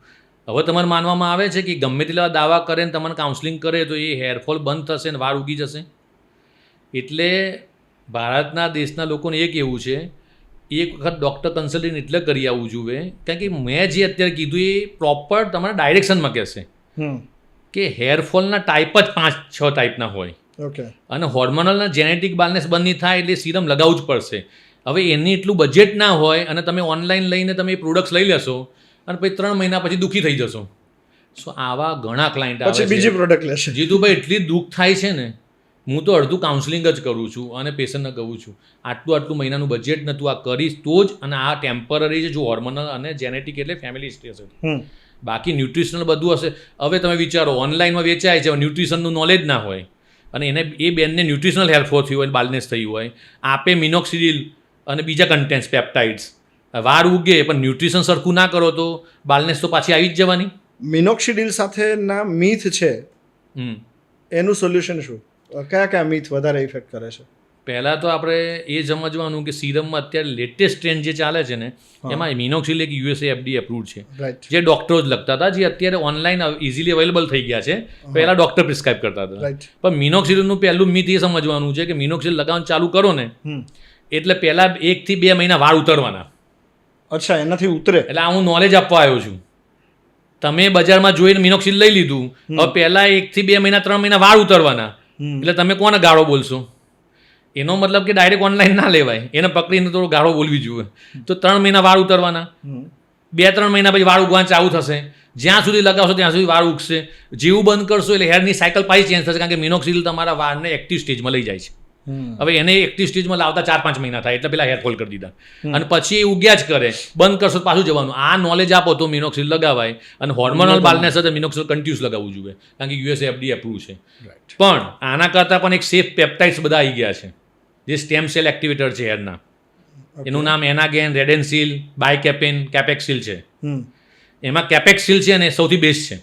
S2: હવે તમારે માનવામાં આવે છે કે ગમે તેટલા દાવા કરે ને તમને કાઉન્સલિંગ કરે તો એ હેરફોલ બંધ થશે ને વાળ ઉગી જશે? એટલે ભારતના દેશના લોકોને એ કહેવું છે, એક વખત ડૉક્ટર કન્સલ્ટિંગ એટલે કરી આવવું જોઈએ, કારણ કે મેં જે અત્યારે કીધું એ પ્રોપર તમારા ડાયરેક્શનમાં કહેશે કે હેરફોલના ટાઈપ જ 5-6 ટાઈપના હોય.
S1: ઓકે. અને
S2: હોર્મોનલના જેનેટિક બાલનેસ બંધ નહીં થાય એટલે સીરમ લગાવવું જ પડશે. હવે એની એટલું બજેટ ના હોય અને તમે ઓનલાઈન લઈને તમે એ પ્રોડક્ટ્સ લઈ લેશો અને પછી 3 મહિના પછી દુઃખી થઈ જશો. સો આવા ઘણા ક્લાયન્ટ આવે છે,
S1: બીજી પ્રોડક્ટ લેશે.
S2: જીતુભાઈ એટલી દુઃખ થાય છે ને, હું તો અડધું કાઉન્સલિંગ જ કરું છું અને પેશન્ટને કહું છું આટલું મહિનાનું બજેટ નહોતું, આ કરીશ તો જ, અને આ ટેમ્પરરી છે, જો હોર્મોનલ અને જેનેટિક એટલે ફેમિલી હિસ્ટ્રી હશે. બાકી ન્યુટ્રિશનલ બધું હશે. હવે તમે વિચારો, ઓનલાઈનમાં વેચાય છે, ન્યુટ્રિશનનું નોલેજ ના હોય અને એને એ બેનને ન્યુટ્રિશનલ હેરફોલ થયું હોય, બાલનેસ થયું હોય, આપે મિનોક્સિડિલ અને બીજા કન્ટેન્ટ્સ, પેપ્ટાઇડ્સ, વાળ ઉગે પણ ન્યુટ્રિશન સરખું ના કરો તો બાલનેસ તો પાછી આવી જ જવાની.
S1: મિનોક્સિડિલ સાથેના મીથ છે, એનું સોલ્યુશન શું? કયા મીથ વધારે ઇફેક્ટ કરે છે?
S2: પહેલાં તો આપણે એ સમજવાનું કે સિરમમાં અત્યારે લેટેસ્ટ ટ્રેન્ડ જે ચાલે છે ને, એમાં મિનોક્સિડિલ એક USA FDA એપ્રુવડ છે, જે ડૉક્ટરો જ લખતા હતા, જે અત્યારે ઓનલાઈન ઇઝીલી અવેલેબલ થઈ ગયા છે. પહેલાં ડૉક્ટર પ્રિસ્ક્રાઇબ કરતા હતા. પણ મિનોક્સિડિલનું પહેલું મીથ એ સમજવાનું છે કે મિનોક્સિડિલ લગાવવાનું ચાલુ કરો ને એટલે પહેલાં 1 થી 2 મહિના વાળ ઉતરવાના.
S1: અચ્છા, એનાથી ઉતરે? એટલે
S2: હું નોલેજ આપવા આવ્યો છું. તમે બજારમાં જોઈને મિનોક્સિડિલ લઈ લીધું, હવે પહેલાં 1 થી 2 મહિના 3 મહિના વાળ ઉતરવાના, એટલે તમે કોને ગાળો બોલશો? એનો મતલબ કે ડાયરેક્ટ ઓનલાઈન ના લેવાય, એને પકડીને થોડો ગાળો બોલવી જોઈએ. તો 3 મહિના વાળ ઉતરવાના, 2-3 મહિના પછી વાળ ઉગવાનું ચાલુ થશે. જ્યાં સુધી લગાવશો ત્યાં સુધી વાળ ઉગશે. જેવું બંધ કરશો એટલે હેરની સાયકલ પાછી ચેન્જ થશે, કારણ કે મિનોક્સિડિલ તમારા વાળને એક્ટિવ સ્ટેજમાં લઈ જાય છે. હવે એને એક્ટિવ સ્ટેજમાં લાવતા 4-5 મહિના થાય એટલે પેલા હેરફોલ કરી દીધા, અને પછી એ ઉગ્યા જ કરે. બંધ કરશો પાછું જવાનું. આ નોલેજ આપો તો મિનોક્સિડિલ લગાવાય, અને હોર્મોનલ બાલનેસ સાથે મિનોક્સિડિલ કન્ટિન્યુઅસ લગાવવું જોઈએ, કારણ કે USA FDA એપ્રુવ છે. પણ આના કરતાં પણ એક સેફ પેપ્ટાઇડ્સ બધા આવી ગયા છે, જે સ્ટેમ સેલ એક્ટિવેટર છે હેરના. એનું નામ એનાગેન, રેડેન્સિલ, બાયકેપિન, કેપેક્સિલ છે. એમાં કેપેક્સિલ છે અને સૌથી બેસ્ટ છે.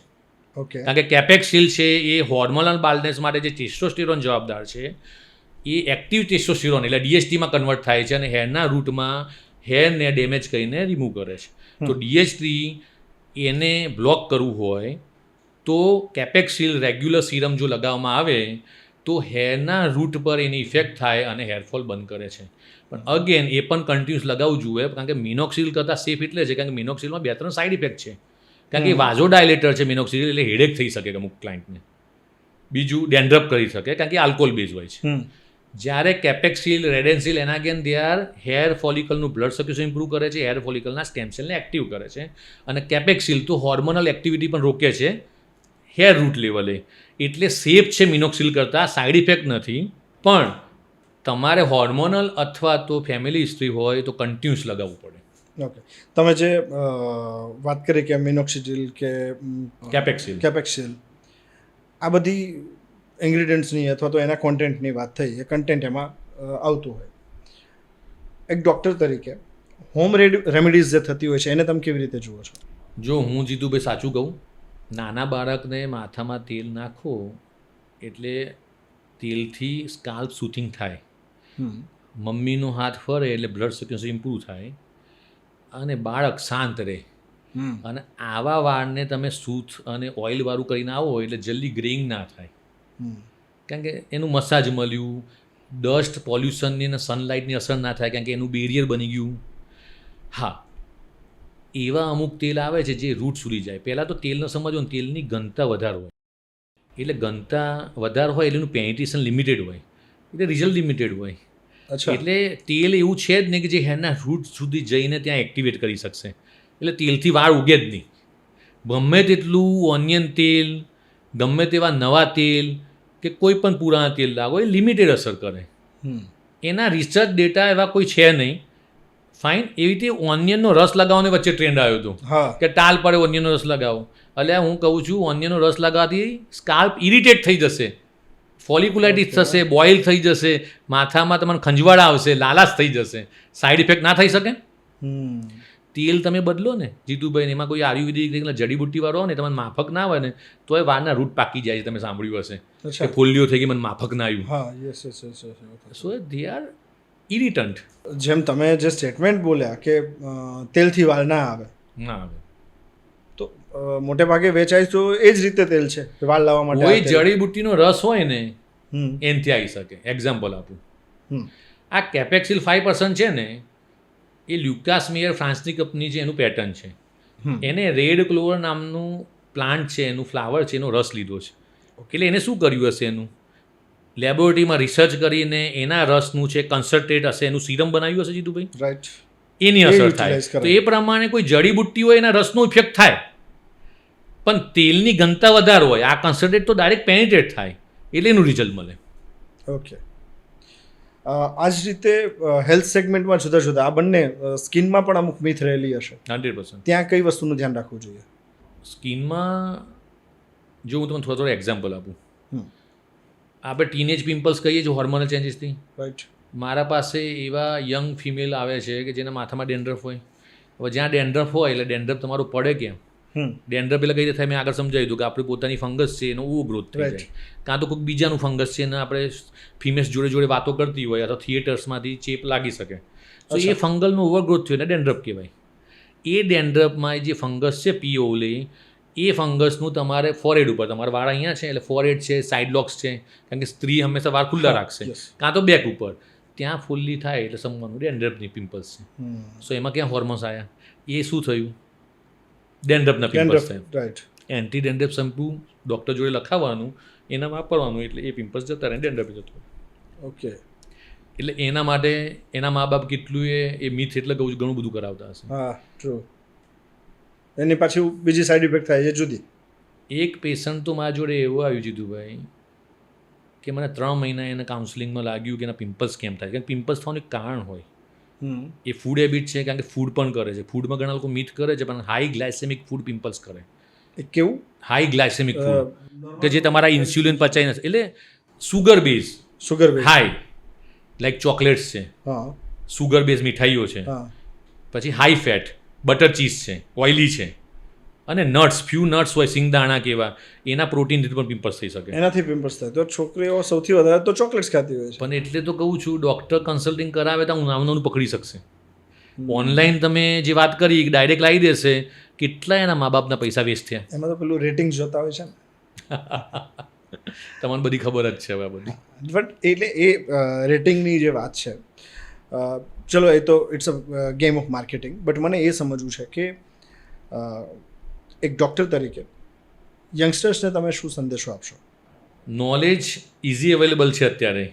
S2: કારણ કે કેપેક્સિલ છે એ હોર્મોનલ બાલનેસ માટે જે ટેસ્ટોસ્ટેરોન જવાબદાર છે એ એક્ટિવ ટેસ્ટોસ્ટેરોન એટલે DHT માં કન્વર્ટ થાય છે અને હેરના રૂટમાં હેરને ડેમેજ કરીને રિમૂવ કરે છે. તો DHT એને બ્લોક કરવું હોય તો કેપેક્સિલ રેગ્યુલર સિરમ જો લગાવવામાં આવે તો હેરના રૂટ પર એની ઇફેક્ટ થાય અને હેરફોલ બંધ કરે છે. પણ અગેન એ પણ કન્ટિન્યુઅસ લગાવવું જોઈએ, કારણ કે મિનોક્સિડિલ કરતાં સેફ એટલે છે કારણ કે મિનોક્સિડિલમાં 2-3 સાઇડ ઇફેક્ટ છે. કારણ કે વાઝો ડાયલેટર છે મિનોક્સિડિલ, એટલે હેડેક થઈ શકે અમુક ક્લાયન્ટને. બીજું ડેન્ડ્રફ કરી શકે, કારણ કે આલ્કોહોલ બેઝ હોય છે. જ્યારે કેપેક્સિલ રેડેન્સિલ એના અગેન દે આર હેર ફોલિકલનું બ્લડ સર્ક્યુલેશન ઇમ્પ્રૂવ કરે છે, હેર ફોલિકલના સ્ટેમ સેલને એક્ટિવ કરે છે, અને કેપેક્સિલ તો હોર્મોનલ એક્ટિવિટી પણ રોકે છે હેર રૂટ લેવલે. એટલે સેફ છે મિનોક્સિલ કરતાં, સાઇડ ઇફેક્ટ નથી. પણ તમારે હોર્મોનલ અથવા તો ફેમિલી હિસ્ટ્રી હોય તો કન્ટિન્યુઅસ લગાવવું પડે.
S1: ઓકે, તમે જે વાત કરી કે મિનોક્સિડિલ કે કેપેક્સિલ આ બધી ઇન્ગ્રીડિયન્ટ્સની અથવા તો એના કોન્ટેન્ટની વાત થઈ, એ કન્ટેન્ટ એમાં આવતું હોય. એક ડૉક્ટર તરીકે હોમ રેમેડીઝ જે થતી હોય છે એને તમે કેવી રીતે જુઓ છો?
S2: જો હું જીતુભાઈ સાચું કહું, નાના બાળકને માથામાં તેલ નાખો એટલે તેલથી સ્કાલ્પ સૂથિંગ થાય, મમ્મીનો હાથ ફરે એટલે બ્લડ સર્ક્યુલેશન ઇમ્પ્રૂવ થાય અને બાળક શાંત રહે. અને આવા વાળને તમે સૂથ અને ઓઇલવાળું કરીને આવો એટલે જલ્દી ગ્રેઇંગ ના થાય, કારણ કે એનું મસાજ મળ્યું, ડસ્ટ પોલ્યુશનની અને સનલાઇટની અસર ના થાય, કારણ કે એનું બેરિયર બની ગયું. હા, એવા અમુક તેલ આવે છે જે રૂટ સુધી જાય. પહેલાં તો તેલનો સમજો ને, તેલની ઘનતા વધારે હોય, એટલે ઘનતા વધારે હોય એટલે એનું પેનિટ્રેશન લિમિટેડ હોય, એટલે રિઝલ્ટ લિમિટેડ હોય. એટલે તેલ એવું છે જ નહીં કે જે હેરના રૂટ સુધી જઈને ત્યાં એક્ટિવેટ કરી શકશે. એટલે તેલથી વાળ ઉગે જ નહીં. ગમે તેટલું ઓનિયન તેલ, ગમે તેવા નવા તેલ કે કોઈ પણ પુરાણા તેલ લાગો, એ લિમિટેડ અસર કરે. એના રિસર્ચ ડેટા એવા કોઈ છે નહીં. ફાઇન. એવી રીતે ઓનિયનનો રસ લગાવવાનો વચ્ચે ટ્રેન્ડ આવ્યો હતો કે ટાલ પડે ઓનિયનનો રસ લગાવો. એટલે હું કહું છું, ઓનિયનનો રસ લગાવવાથી સ્કાલ્પ ઇરિટેટ થઈ જશે, ફોલિક્યુલાઇટિસ થશે, બોઇલ થઈ જશે, માથામાં તમને ખંજવાળા આવશે, લાલાશ થઈ જશે. સાઇડ ઇફેક્ટ ના થઈ શકે? તેલ તમે બદલો ને જીતુભાઈ, એમાં કોઈ આયુર્વેદિક જડીબુટ્ટીવાળો હોય ને, તમને માફક ના હોય ને તો એ વાળના રૂટ પાકી જાય છે. તમે સાંભળ્યું હશે કે ફોલ્લીઓ થઈ ગઈ, મને માફક ના આવ્યું. સો દે આર ઇરિટન્ટ.
S1: જેમ તમે જે સ્ટેટમેન્ટ બોલ્યા કે તેલથી વાળ ના આવે, તો મોટે ભાગે વેચાય તો એ જ રીતે તેલ છે વાળ લાવવા માટે.
S2: કોઈ જડીબુટ્ટીનો રસ હોય ને એનાથી આવી શકે. એક્ઝામ્પલ આપું, આ કેપેક્સિલ 5% છે ને, એ લ્યુકાસ મેયર ફ્રાન્સની કંપની છે, એનું પેટર્ન છે. એને રેડ ક્લોવર નામનું પ્લાન્ટ છે, એનું ફ્લાવર છે, એનો રસ લીધો છે. એટલે એને શું કર્યું હશે, એનું લેબોરેટરીમાં રિસર્ચ કરીને એના રસનું છે કન્સન્ટ્રેટ હશે, એનું સિરમ બનાવ્યું હશે જીતુભાઈ,
S1: રાઈટ,
S2: એની અસર થાય. તો એ પ્રમાણે કોઈ જડીબુટ્ટી હોય એના રસનો ઇફેક્ટ થાય, પણ તેલની ઘનતા વધારે હોય, આ કન્સન્ટ્રેટ તો ડાયરેક્ટ પેનિટ્રેટ થાય, એટલે એનું રિઝલ્ટ મળે.
S1: ઓકે, આ જ રીતે હેલ્થ સેગમેન્ટમાં જુદા જુદા આ બંને સ્કિનમાં પણ અમુક મિથ રહેલી હશે.
S2: 100%.
S1: ત્યાં કઈ વસ્તુનું ધ્યાન રાખવું જોઈએ?
S2: સ્કિનમાં જો હું તમને થોડો એક્ઝામ્પલ આપું, આપણે ટીનેજ પિમ્પલ્સ કહીએ છીએ હોર્મોનલ ચેન્જીસથી.
S1: રાઈટ.
S2: મારા પાસે એવા યંગ ફિમેલ આવે છે કે જેના માથામાં ડેન્ડ્રફ હોય. હવે જ્યાં ડેન્ડ્રફ હોય એટલે ડેન્ડ્રફ તમારું પડે કેમ? ડેન્ડ્રફ એટલે કઈ રીતે થાય? મેં આગળ સમજાવ્યું હતું કે આપણી પોતાની ફંગસ છે એનો ઓવર ગ્રોથ થઈ જાય, કાં તો કોઈક બીજાનું ફંગસ છે અને આપણે ફિમેલ્સ જોડે જોડે વાતો કરતી હોય અથવા થિયેટર્સમાંથી ચેપ લાગી શકે. તો એ ફંગલનો ઓવરગ્રોથ થયો ને ડેન્ડ્રફ કહેવાય. એ ડેન્ડ્રફમાં જે ફંગસ છે પીઓલી, એ ફંગસનું તમારે ફોરહેડ ઉપર, તમારા વાળ અહીંયા છે એટલે ફોરહેડ છે, સાઇડ લોક્સ છે, કારણ કે સ્ત્રી હંમેશા વાળ ખુલ્લા રાખશે, કાં તો બેક ઉપર, ત્યાં ફૂલ્લી થાય એટલે સમજવાનું ડેન્ડ્રફની પિમ્પલ્સ છે. સો એમાં ક્યાં હોર્મોન્સ આવ્યા? એ શું થયું? ડેન્ડ્રફના પિમ્પલ્સ થયા.
S1: Right.
S2: Anti dandruff shampoo doctor જોડે લખાવવાનું, એના વાપરવાનું, એટલે એ પિમ્પલ્સ જતા રહે, ડેન્ડ્રફ જતો.
S1: ઓકે.
S2: એટલે એના માટે એના મા બાપ કેટલું એ મિથ એટલે કહું છું ઘણું બધું કરાવતા હશે.
S1: હા, ટ્રુ. એની પાછી બીજી સાઈડ ઇફેક્ટ થાય એ જુદી. એક
S2: પેશન્ટ તો મારા જોડે એવું આવ્યું જીતુભાઈ કે મને 3 મહિના એને કાઉન્સલિંગમાં લાગ્યું કે એના પિમ્પલ્સ કેમ થાય. કારણ કે પિમ્પલ્સ થવાનું એક કારણ હોય. એ ફૂડ હેબિટ છે, કારણ કે ફૂડ પણ કરે છે. ફૂડમાં ઘણા લોકો મિથ કરે છે, પણ હાઈ ગ્લાયસેમિક ફૂડ પિમ્પલ્સ કરે.
S1: એ કેવું?
S2: હાઈ ગ્લાયસેમિક ફૂડ કે જે તમારા ઇન્સ્યુલિન પચાવી નથી, એટલે sugar base high, like chocolates છે, સુગર બેઝ મીઠાઈઓ છે, પછી હાઈ ફેટ બટર ચીઝ છે, ઓઇલી છે, અને નટ્સ, ફ્યુ નટ્સ હોય, સિંગદાણા કેવા, એના પ્રોટીનથી પણ પિમ્પલ્સ થઈ શકે.
S1: એનાથી પિમ્પલ્સ થાય. તો છોકરીઓ સૌથી વધારે તો ચોકલેટ્સ ખાતી હોય છે.
S2: પણ એટલે તો કહું છું, ડૉક્ટર કન્સલ્ટિંગ કરાવે તો હું નામનું પકડી શકશે. ઓનલાઈન તમે જે વાત કરી ડાયરેક્ટ લાવી દેશે, કેટલા એના મા બાપના પૈસા વેસ્ટ થયા.
S1: એમાં તો પેલું રેટિંગ જોતા હોય છે ને.
S2: તમને બધી ખબર જ છે હવે બધી.
S1: બટ એટલે એ રેટિંગની જે વાત છે, ચલો એ તો it's a game of marketing. But મને એ સમજવું છે કે એક ડૉક્ટર તરીકે યંગસ્ટર્સને તમે શું સંદેશો આપશો?
S2: નોલેજ ઇઝી અવેલેબલ છે અત્યારે,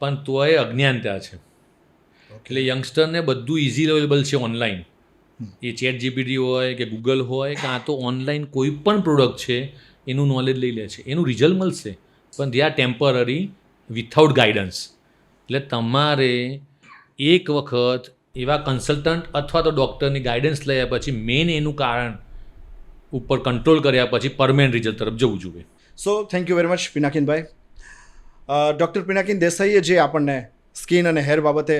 S2: પણ તોય અજ્ઞાનતા છે. એટલે યંગસ્ટરને બધું ઇઝી અવેલેબલ છે ઓનલાઈન. એ ChatGPT હોય કે ગૂગલ હોય કે આ તો ઓનલાઈન કોઈ પણ પ્રોડક્ટ છે એનું નોલેજ લઈ લે છે, એનું રિઝલ્ટ મળશે, પણ they are temporary without guidance. એટલે તમારે એક વખત એવા કન્સલ્ટન્ટ અથવા તો ડૉક્ટરની ગાઈડન્સ લયા પછી મેઇન એનું કારણ ઉપર કંટ્રોલ કર્યા પછી પરમેનન્ટ રિઝલ્ટ તરફ જવું જોઈએ.
S1: So thank you very much પિનાકીનભાઈ. ડૉક્ટર પિનાકીન દેસાઈએ જે આપણને સ્કિન અને હેર બાબતે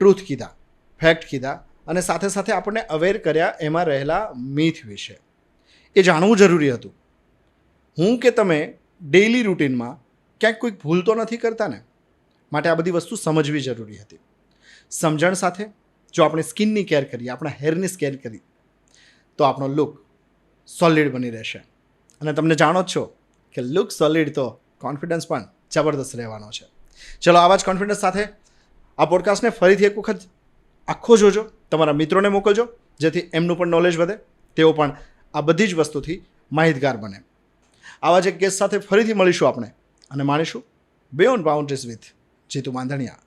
S1: ટ્રુથ કીધા, ફેક્ટ કીધા અને સાથે સાથે આપણને અવેર કર્યા એમાં રહેલા મીથ વિશે, એ જાણવું જરૂરી હતું. હું કે તમે ડેઇલી રૂટીનમાં ક્યાંક કોઈક ભૂલ તો નથી કરતા ને, માટે આ બધી વસ્તુ સમજવી જરૂરી હતી. સમજણ સાથે જો આપણે સ્કિનની કેર કરીએ, આપણા હેરની કેર કરીએ, તો આપણો લુક સોલિડ બની રહેશે. અને તમને જાણો જ છો કે લુક સોલિડ તો કોન્ફિડન્સ પણ જબરદસ્ત રહેવાનો છે. ચલો, આવા જ કોન્ફિડન્સ સાથે આ પોડકાસ્ટને ફરીથી એક વખત આખો જોજો, તમારા મિત્રોને મોકલજો, જેથી એમનું પણ નોલેજ વધે, તેઓ પણ આ બધી જ વસ્તુથી માહિતગાર બને. આવા જ એક કેસ સાથે ફરીથી મળીશું આપણે અને માણીશું બિયોન્ડ બાઉન્ડ્રીઝ વિથ જીતુ માંધણિયા.